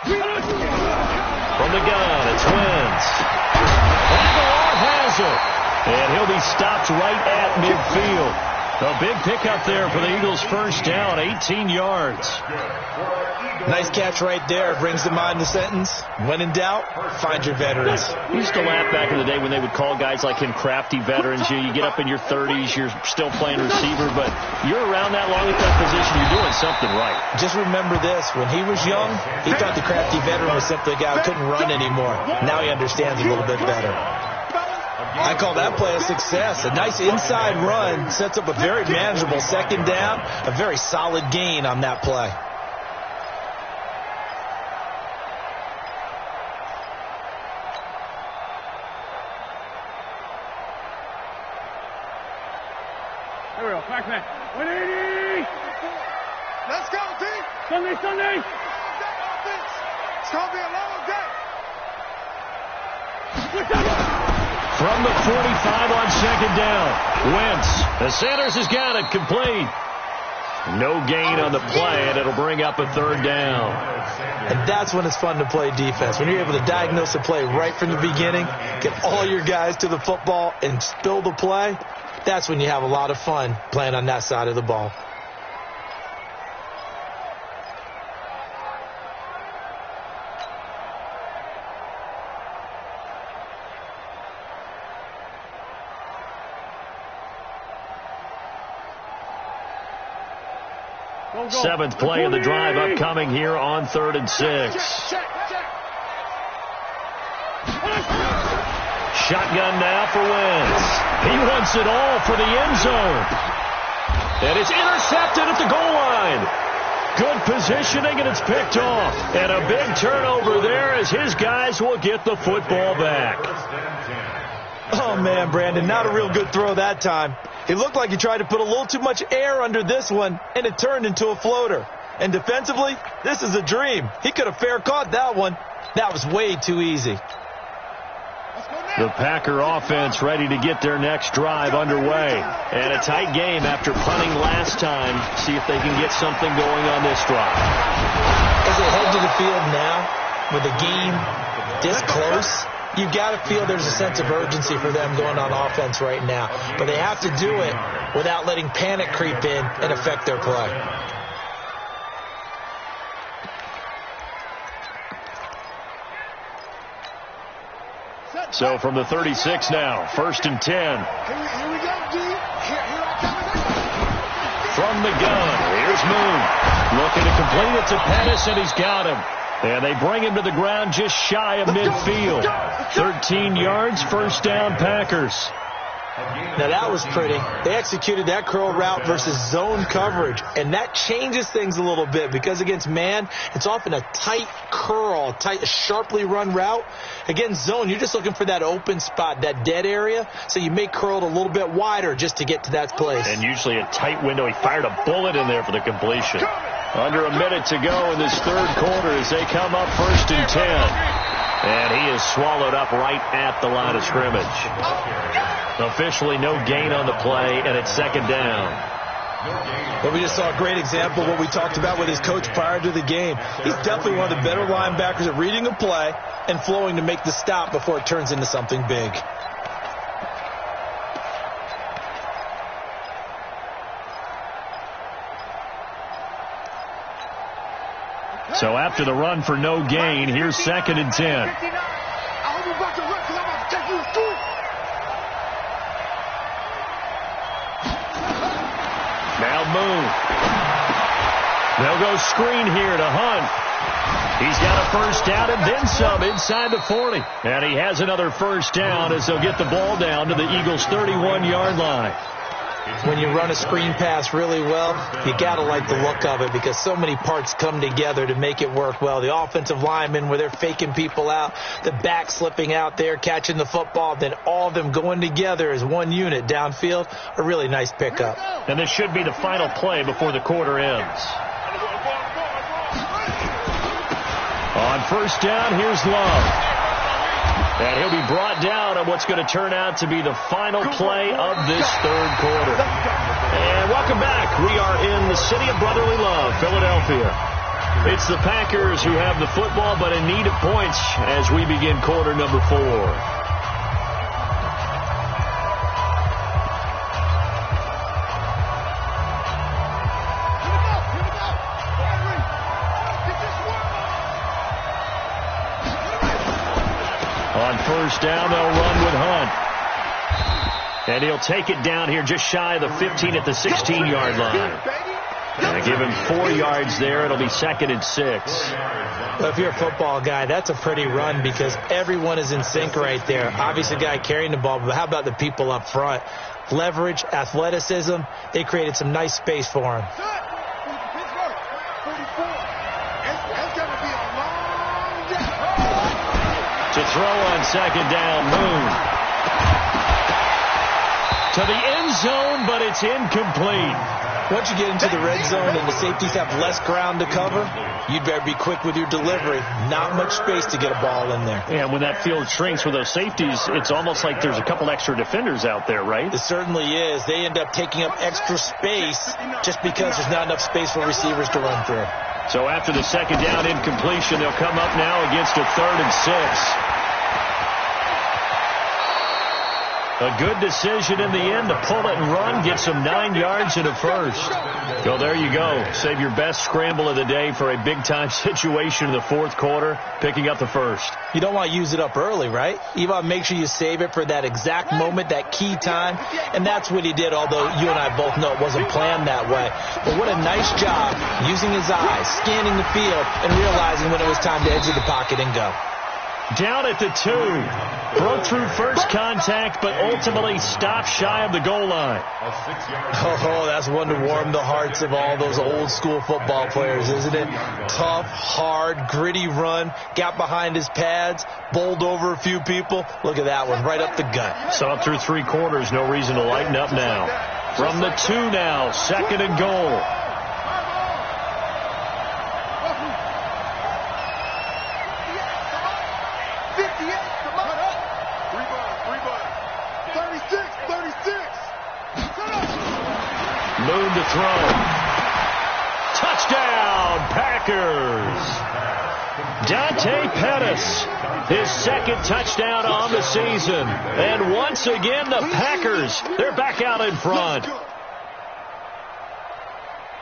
From the gun, it's Wentz. Aguilar has it. And he'll be stopped right at midfield. A big pickup there for the Eagles' first down, 18 yards. Nice catch right there. Brings to mind the sentence, when in doubt, find your veterans. We used to laugh back in the day when they would call guys like him crafty veterans. You get up in your 30s, you're still playing receiver, but you're around that long at that position, you're doing something right. Just remember this. When he was young, he thought the crafty veteran was simply a guy who couldn't run anymore. Now he understands a little bit better. I call that play a success. A nice inside run sets up a very manageable 2nd down. A very solid gain on that play. Here we go. Back man. 180. Let's go, team. Sunday. It's going to be a long day. From the 45 on 2nd down, Wentz. And Sanders has got it complete. No gain on the play, and it'll bring up a 3rd down. And that's when it's fun to play defense. When you're able to diagnose a play right from the beginning, get all your guys to the football, and spill the play, that's when you have a lot of fun playing on that side of the ball. Seventh play of the drive upcoming here on 3rd and 6. Shotgun now for Wentz. He wants it all for the end zone. And it's intercepted at the goal line. Good positioning, and it's picked off. And a big turnover there as his guys will get the football back. Oh, man, Brandon, not a real good throw that time. It looked like he tried to put a little too much air under this one, and it turned into a floater. And defensively, this is a dream. He could have fair caught that one. That was way too easy. The Packer offense ready to get their next drive underway. And a tight game after punting last time. See if they can get something going on this drive. As they head to the field now, with the game this close, you've got to feel there's a sense of urgency for them going on offense right now. But they have to do it without letting panic creep in and affect their play. So from the 36 now, 1st and 10. Here we go, D. Here I come. From the gun, here's Moon. Looking to complete it to Pettis, and he's got him. And they bring him to the ground just shy of midfield. 13 yards, 1st down, Packers. Now, that was pretty. They executed that curl route versus zone coverage, and that changes things a little bit because against man, it's often a tight curl, sharply run route. Against zone, you're just looking for that open spot, that dead area, so you may curl it a little bit wider just to get to that place. And usually a tight window. He fired a bullet in there for the completion. Under a minute to go in this 3rd quarter as they come up 1st and 10. And he is swallowed up right at the line of scrimmage. Officially no gain on the play, and it's 2nd down. But we just saw a great example of what we talked about with his coach prior to the game. He's definitely one of the better linebackers at reading a play and flowing to make the stop before it turns into something big. So after the run for no gain, here's 2nd and 10. I hope you back to work because I'm about to take you to school. Now Moon. They'll go screen here to Hunt. He's got a 1st down and then some inside the 40. And he has another 1st down as they'll get the ball down to the Eagles' 31-yard line. When you run a screen pass really well, you got to like the look of it because so many parts come together to make it work well. The offensive linemen, where they're faking people out, the back slipping out there, catching the football, then all of them going together as one unit downfield, a really nice pickup. And this should be the final play before the quarter ends. On 1st down, here's Love. And he'll be brought down on what's going to turn out to be the final play of this 3rd quarter. And welcome back. We are in the city of brotherly love, Philadelphia. It's the Packers who have the football, but in need of points as we begin quarter number 4. On 1st down, they'll run with Hunt. And he'll take it down here just shy of the 15 at the 16-yard line. And give him 4 yards there. It'll be 2nd and 6. Well, if you're a football guy, that's a pretty run because everyone is in sync right there. Obviously, the guy carrying the ball, but how about the people up front? Leverage, athleticism, they created some nice space for him. To throw on 2nd down, Moon. To the end zone, but it's incomplete. Once you get into the red zone and the safeties have less ground to cover, you'd better be quick with your delivery. Not much space to get a ball in there. Yeah, when that field shrinks with those safeties, it's almost like there's a couple extra defenders out there, right? It certainly is. They end up taking up extra space just because there's not enough space for receivers to run through. So after the 2nd down incompletion, they'll come up now against a 3rd and 6. A good decision in the end to pull it and run, get some 9 yards and a 1st. So there you go. Save your best scramble of the day for a big-time situation in the 4th quarter, picking up the 1st. You don't want to use it up early, right? You want to make sure you save it for that exact moment, that key time, and that's what he did, although you and I both know it wasn't planned that way. But what a nice job using his eyes, scanning the field, and realizing when it was time to exit the pocket and go. Down at the 2. Broke through first contact, but ultimately stopped shy of the goal line. Oh, that's one to warm the hearts of all those old school football players, isn't it? Tough, hard, gritty run. Got behind his pads, bowled over a few people. Look at that one, right up the gut. Saw it through 3 quarters. No reason to lighten up now. From the 2 now, 2nd and goal. Moon to throw. Touchdown, Packers. Dante Pettis, his 2nd touchdown on the season. And once again, the Packers, they're back out in front.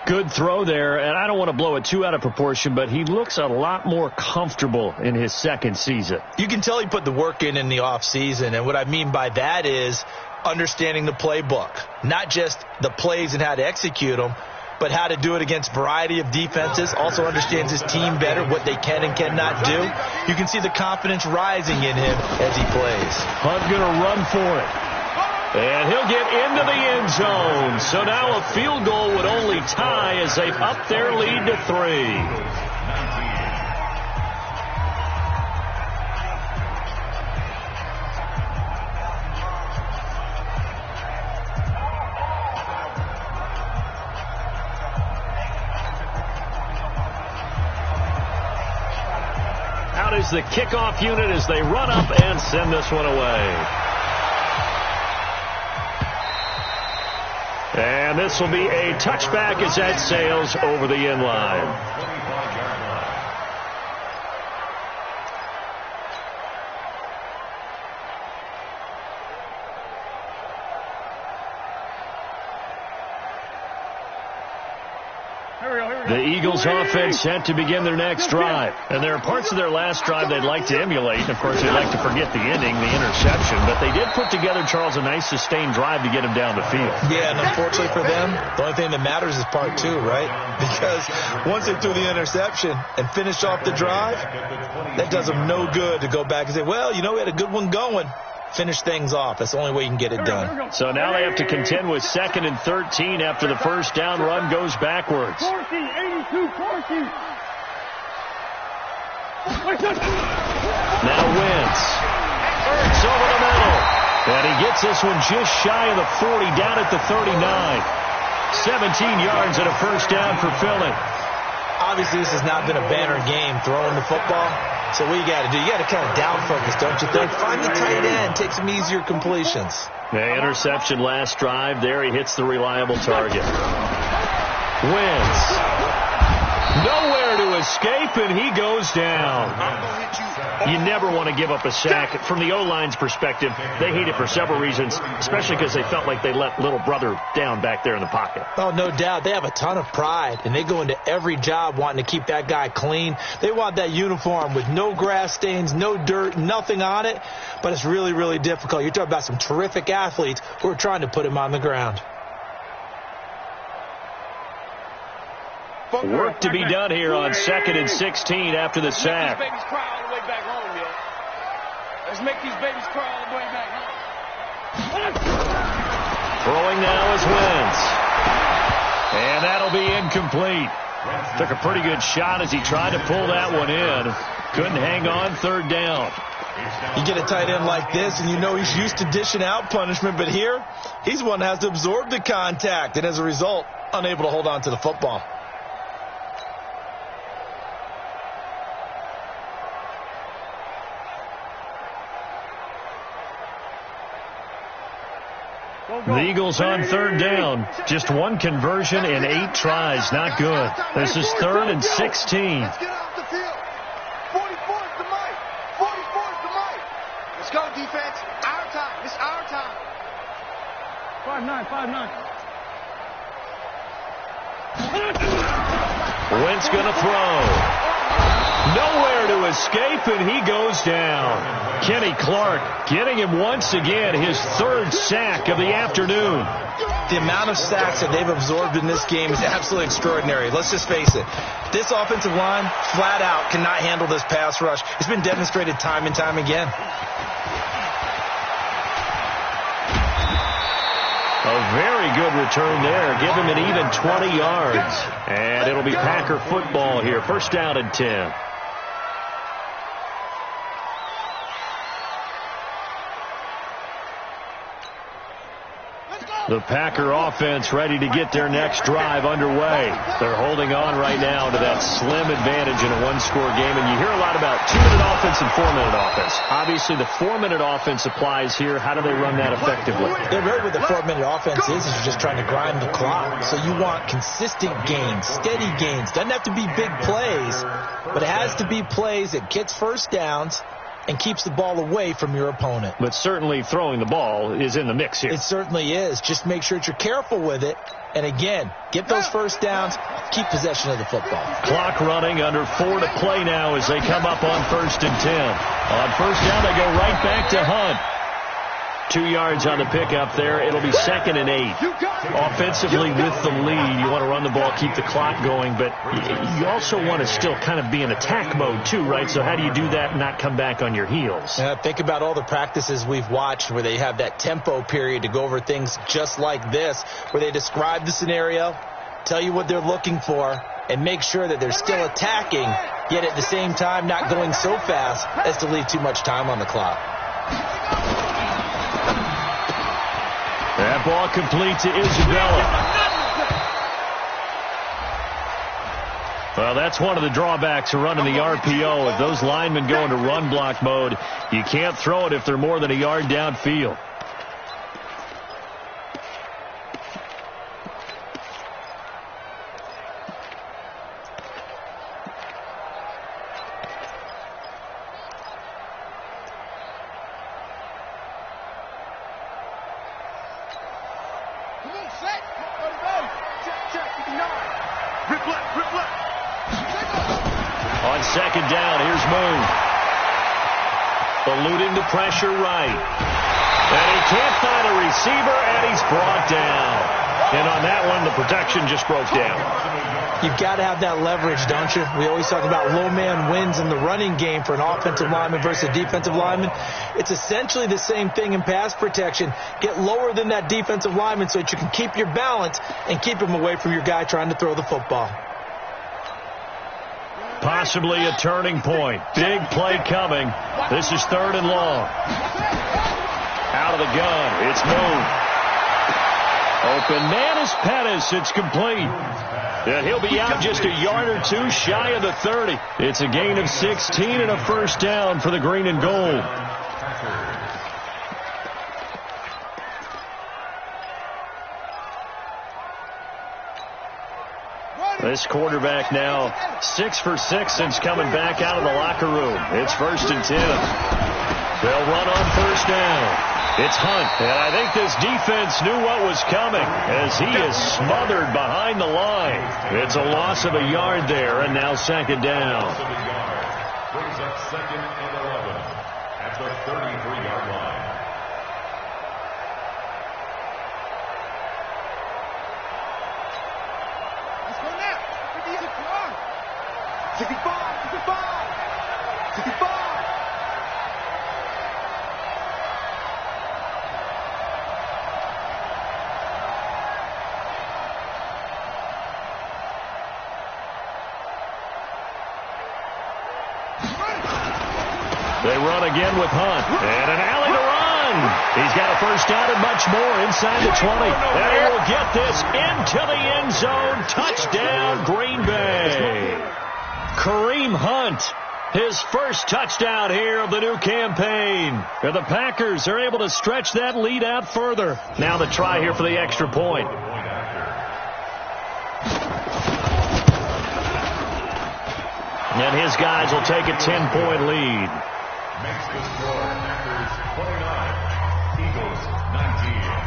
Good throw there, and I don't want to blow it too out of proportion, but he looks a lot more comfortable in his 2nd season. You can tell he put the work in the offseason, and what I mean by that is understanding the playbook, not just the plays and how to execute them, but how to do it against a variety of defenses. Also understands his team better, what they can and cannot do. You can see the confidence rising in him as he plays. Hunt going to run for it. And he'll get into the end zone. So now a field goal would only tie as they've upped their lead to 3. Out is the kickoff unit as they run up and send this one away. And this will be a touchback as that sails over the end line. The Eagles offense set to begin their next drive. And there are parts of their last drive they'd like to emulate. And, of course, they'd like to forget the ending, the interception. But they did put together, Charles, a nice sustained drive to get him down the field. Yeah, and unfortunately for them, the only thing that matters is part 2, right? Because once they threw the interception and finished off the drive, that does them no good to go back and say, well, you know, we had a good one going. Finish things off. That's the only way you can get it done. So now they have to contend with 2nd and 13 after the first down run goes backwards. 82, 40. Now Wentz. Ertz over the middle. And he gets this one just shy of the 40, down at the 39. 17 yards and a first down for Philly. Obviously, this has not been a banner game throwing the football. So what you got to do, you got to kind of down focus, don't you think? Find the tight end, take some easier completions. The interception last drive. There he hits the reliable target. Wentz. Nowhere to escape, and he goes down. You never want to give up a sack. From the O-line's perspective, they hate it for several reasons, especially because they felt like they let little brother down back there in the pocket. Oh, no doubt. They have a ton of pride, and they go into every job wanting to keep that guy clean. They want that uniform with no grass stains, no dirt, nothing on it, but it's really, really difficult. You're talking about some terrific athletes who are trying to put him on the ground. Work to be done here on 2nd and 16 after the sack. Let's make these babies cry all the way back home, yo. Let's make these babies cry all the way back home. Throwing now is Wentz. And that'll be incomplete. Took a pretty good shot as he tried to pull that one in. Couldn't hang on 3rd down. You get a tight end like this, and you know he's used to dishing out punishment, but here, he's one that has to absorb the contact, and as a result, unable to hold on to the football. The Eagles on 3rd down. Just one conversion in 8 tries. Not good. This is 3rd and 16. Let's get off the field. 44's the mic. 44's the mic. Let's go, defense. Our time. It's our time. 5-9. Wentz going to throw. Nowhere to escape, and he goes down. Kenny Clark getting him once again, his third sack of the afternoon. The amount of sacks that they've absorbed in this game is absolutely extraordinary. Let's just face it. This offensive line, flat out, cannot handle this pass rush. It's been demonstrated time and time again. A very good return there. Give him an even 20 yards. And it'll be Packer football here. First down and 10. The Packer offense ready to get their next drive underway. They're holding on right now to that slim advantage in a one-score game. And you hear a lot about 2-minute offense and 4-minute offense. Obviously, the 4-minute offense applies here. How do they run that effectively? Yeah, really what the 4-minute offense is you're just trying to grind the clock. So you want consistent gains, steady gains. Doesn't have to be big plays, but it has to be plays that gets first downs and keeps the ball away from your opponent. But certainly throwing the ball is in the mix here. It certainly is. Just make sure that you're careful with it. And again, get those first downs, keep possession of the football. Clock running, under 4 to play now as they come up on 1st and 10. On first down, they go right back to Hunt. 2 yards on the pickup there. It'll be 2nd and 8. Offensively with the lead, you want to run the ball, keep the clock going, but you also want to still kind of be in attack mode too, right? So how do you do that and not come back on your heels? Think about all the practices we've watched where they have that tempo period to go over things just like this, where they describe the scenario, tell you what they're looking for, and make sure that they're still attacking, yet at the same time not going so fast as to leave too much time on the clock. That ball complete to Isabella. Well, that's one of the drawbacks of running the RPO. If those linemen go into run block mode, you can't throw it if they're more than a yard downfield. On 2nd down, here's Moon. Eluding the pressure right. And he can't find a receiver, and he's brought down. And on that one, the protection just broke down. You've got to have that leverage, don't you? We always talk about low man wins in the running game for an offensive lineman versus a defensive lineman. It's essentially the same thing in pass protection. Get lower than that defensive lineman so that you can keep your balance and keep him away from your guy trying to throw the football. Possibly a turning point. Big play coming. This is 3rd and long. Out of the gun. It's Moon. Open man is Pettis. It's complete. And he'll be out just a yard or two shy of the 30. It's a gain of 16 and a first down for the green and gold. This quarterback now 6 for 6 since coming back out of the locker room. It's 1st and 10. They'll run on first down. It's Hunt, and I think this defense knew what was coming as he is smothered behind the line. It's a loss of a yard there, and now 2nd down. Brings up 2nd and 11 at the 33-yard line. Let's go now. 55, 55, 55. They run again with Hunt. And an alley to run. He's got a first down and much more inside the 20. And he will get this into the end zone. Touchdown, Green Bay. Kareem Hunt, his first touchdown here of the new campaign. And the Packers are able to stretch that lead out further. Now the try here for the extra point. And his guys will take a 10-point lead. Makes the score Packers 29, Eagles 19.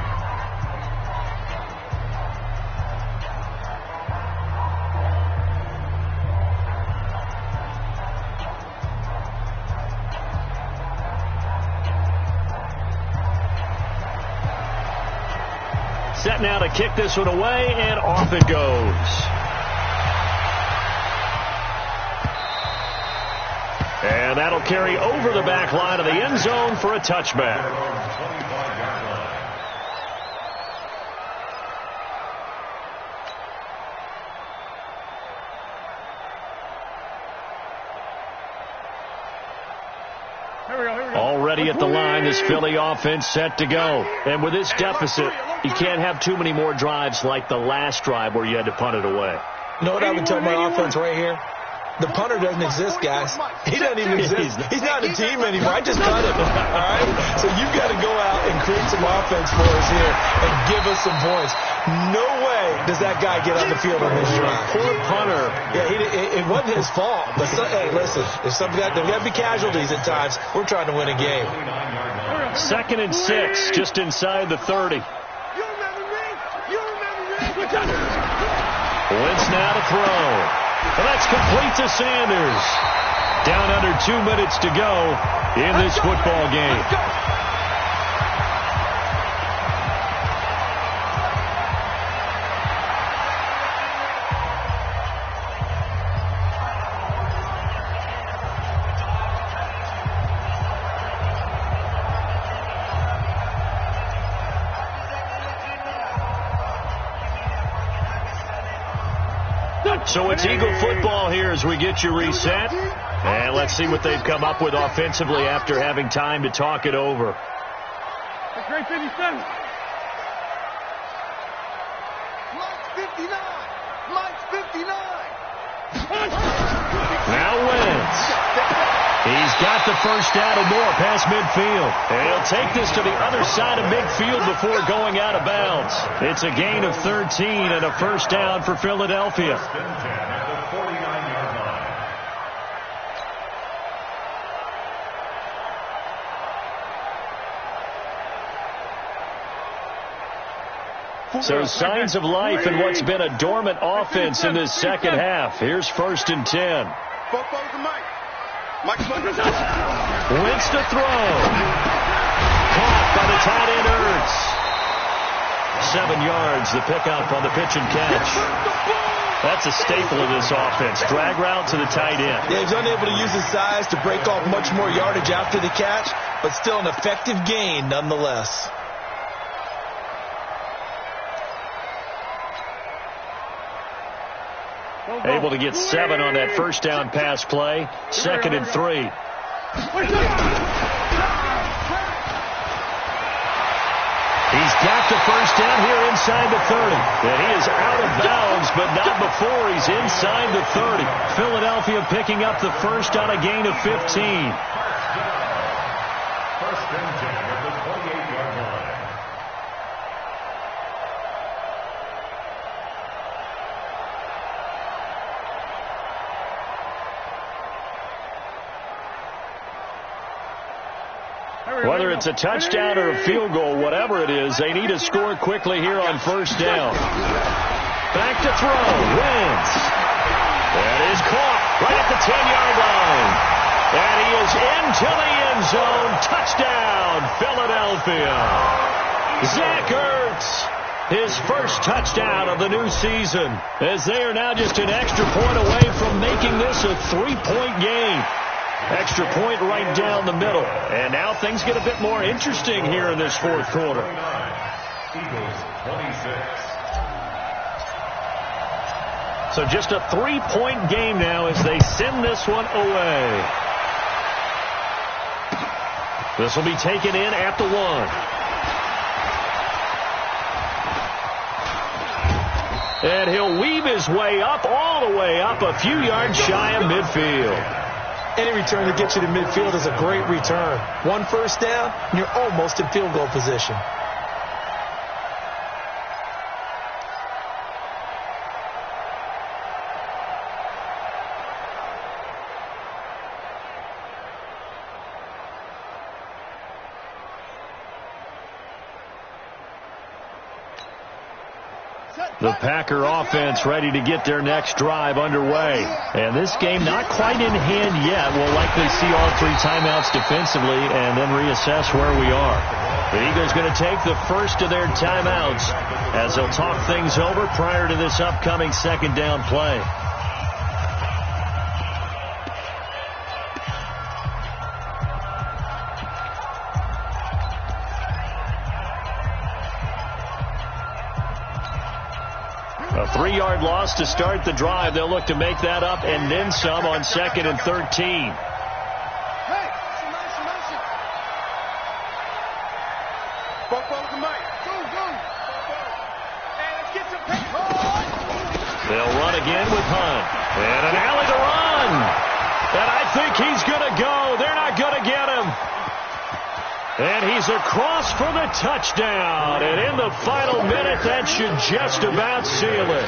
set now to kick this one away, and off it goes. And that'll carry over the back line of the end zone for a touchback. Already at the line, this Philly offense set to go. And with this deficit, you can't have too many more drives like the last drive where you had to punt it away. You know what I would tell my offense right here? The punter doesn't exist, guys. He doesn't even exist. He's not a team anymore. I just cut him. All right? So you've got to go out and create some offense for us here and give us some points. No way does that guy get on the field on this drive. Poor punter. Yeah, it wasn't his fault. But hey, listen, there's got to be casualties at times. We're trying to win a game. 2nd and 6, just inside the 30. You remember me? You remember me? Wentz now to throw. Well, that's complete to Sanders. Down under 2 minutes to go in this football game. So it's Eagle football here as we get you reset. And let's see what they've come up with offensively after having time to talk it over. That's great 57. Mike's 59. Mike's 59. Now Wentz. He's got the first down and more past midfield. And he'll take this to the other side of midfield before going out of bounds. It's a gain of 13 and a first down for Philadelphia. So signs of life in what's been a dormant offense in this second half. Here's 1st and 10. Mike's Wentz to throw. Caught by the tight end Ertz. 7 yards, the pickup on the pitch and catch. That's a staple of this offense. Drag route to the tight end. Yeah, he's unable to use his size to break off much more yardage after the catch, but still an effective gain nonetheless. Able to get 7 on that first down pass play. 2nd and 3. He's got the first down here inside the 30. And he is out of bounds, but not before he's inside the 30. Philadelphia picking up the first on a gain of 15. First and 10 at the 28-yard line. Whether it's a touchdown or a field goal, whatever it is, they need to score quickly here on first down. Back to throw. Wentz. That is caught right at the 10-yard line. And he is into the end zone. Touchdown, Philadelphia. Zach Ertz, his first touchdown of the new season, as they are now just an extra point away from making this a 3-point game. Extra point right down the middle. And now things get a bit more interesting here in this fourth quarter. Eagles 26. So just a 3-point game now as they send this one away. This will be taken in at the 1. And he'll weave his way up, all the way up, a few yards shy of midfield. Any return that gets you to midfield is a great return. 1 first down, and you're almost in field goal position. The Packer offense ready to get their next drive underway. And this game not quite in hand yet. We'll likely see all 3 timeouts defensively and then reassess where we are. The Eagles going to take the first of their timeouts as they'll talk things over prior to this upcoming second down play. A 3-yard loss to start the drive. They'll look to make that up and then some on 2nd and 13. Hey, the mic. Go. Hey, let's get some pace. They'll run again with Hunt. And an alley to run. And I think he's going to go. They're not going to get him. And he's across for the touchdown. And in the final minute, that should just about seal it.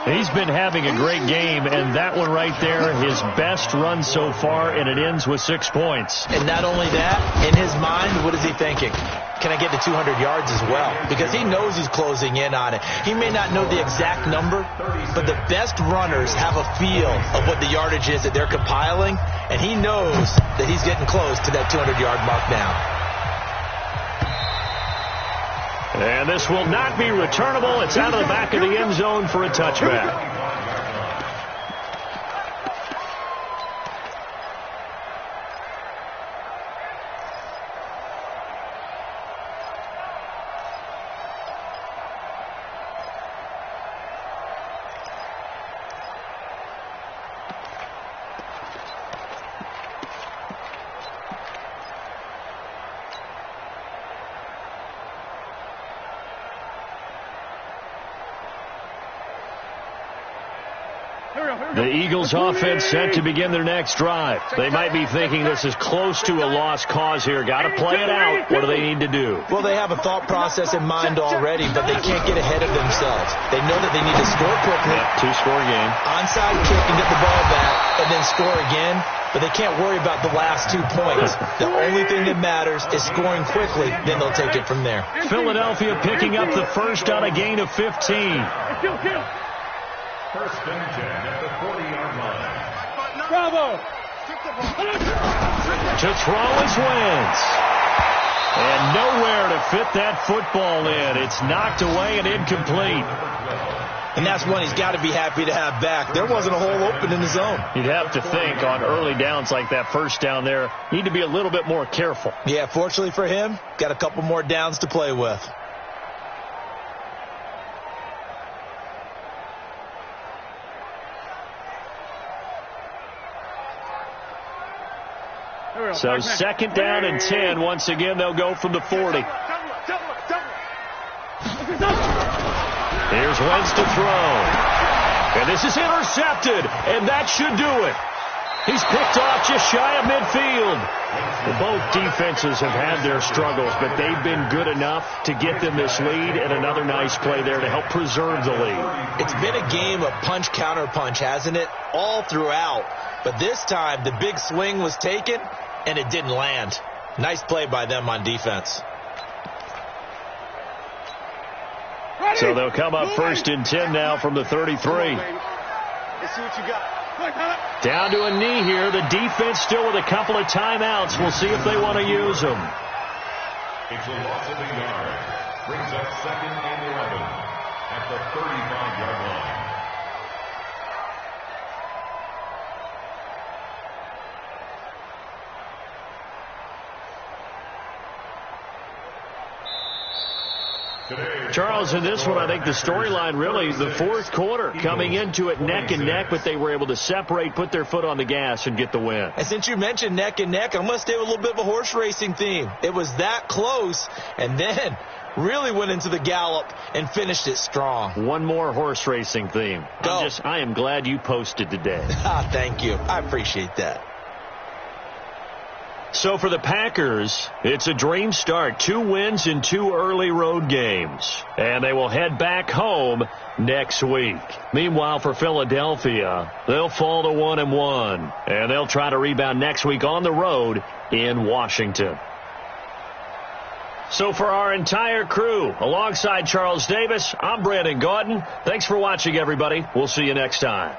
He's been having a great game, and that one right there, his best run so far, and it ends with 6 points. And not only that, in his mind, what is he thinking? Can I get to 200 yards as well? Because he knows he's closing in on it. He may not know the exact number, but the best runners have a feel of what the yardage is that they're compiling, and he knows that he's getting close to that 200-yard mark now. And this will not be returnable. It's out of the back of the end zone for a touchback. The Eagles offense set to begin their next drive. They might be thinking this is close to a lost cause here. Got to play it out. What do they need to do? Well, they have a thought process in mind already, but they can't get ahead of themselves. They know that they need to score quickly. Yeah, 2-score game. Onside kick and get the ball back and then score again. But they can't worry about the last 2 points. The only thing that matters is scoring quickly. Then they'll take it from there. Philadelphia picking up the first on a gain of 15. First and 10 at the 40-yard line. Bravo! To throw is Wentz. And nowhere to fit that football in. It's knocked away and incomplete. And that's one he's got to be happy to have back. There wasn't a hole open in the zone. You'd have to think on early downs like that first down there, need to be a little bit more careful. Yeah, fortunately for him, got a couple more downs to play with. So 2nd down and 10. Once again, they'll go from the 40. Here's Wentz to throw. And this is intercepted. And that should do it. He's picked off just shy of midfield. Both defenses have had their struggles, but they've been good enough to get them this lead, and another nice play there to help preserve the lead. It's been a game of punch-counter-punch, hasn't it? All throughout. But this time, the big swing was taken, and it didn't land. Nice play by them on defense. So they'll come up 1st and 10 now from the 33. Let's see what you got. Down to a knee here. The defense still with a couple of timeouts. We'll see if they want to use them. It's a loss of a yard. Brings up 2nd and 11 at the 35-yard line. Charles, in this one, I think the storyline really is the fourth quarter. Coming into it neck and neck, but they were able to separate, put their foot on the gas, and get the win. And since you mentioned neck and neck, I'm going to stay with a little bit of a horse racing theme. It was that close, and then really went into the gallop and finished it strong. One more horse racing theme. Go. I am glad you posted today. Thank you. I appreciate that. So for the Packers, it's a dream start. 2 wins in 2 early road games. And they will head back home next week. Meanwhile, for Philadelphia, they'll fall to 1-1. And they'll try to rebound next week on the road in Washington. So for our entire crew, alongside Charles Davis, I'm Brandon Gaudin. Thanks for watching, everybody. We'll see you next time.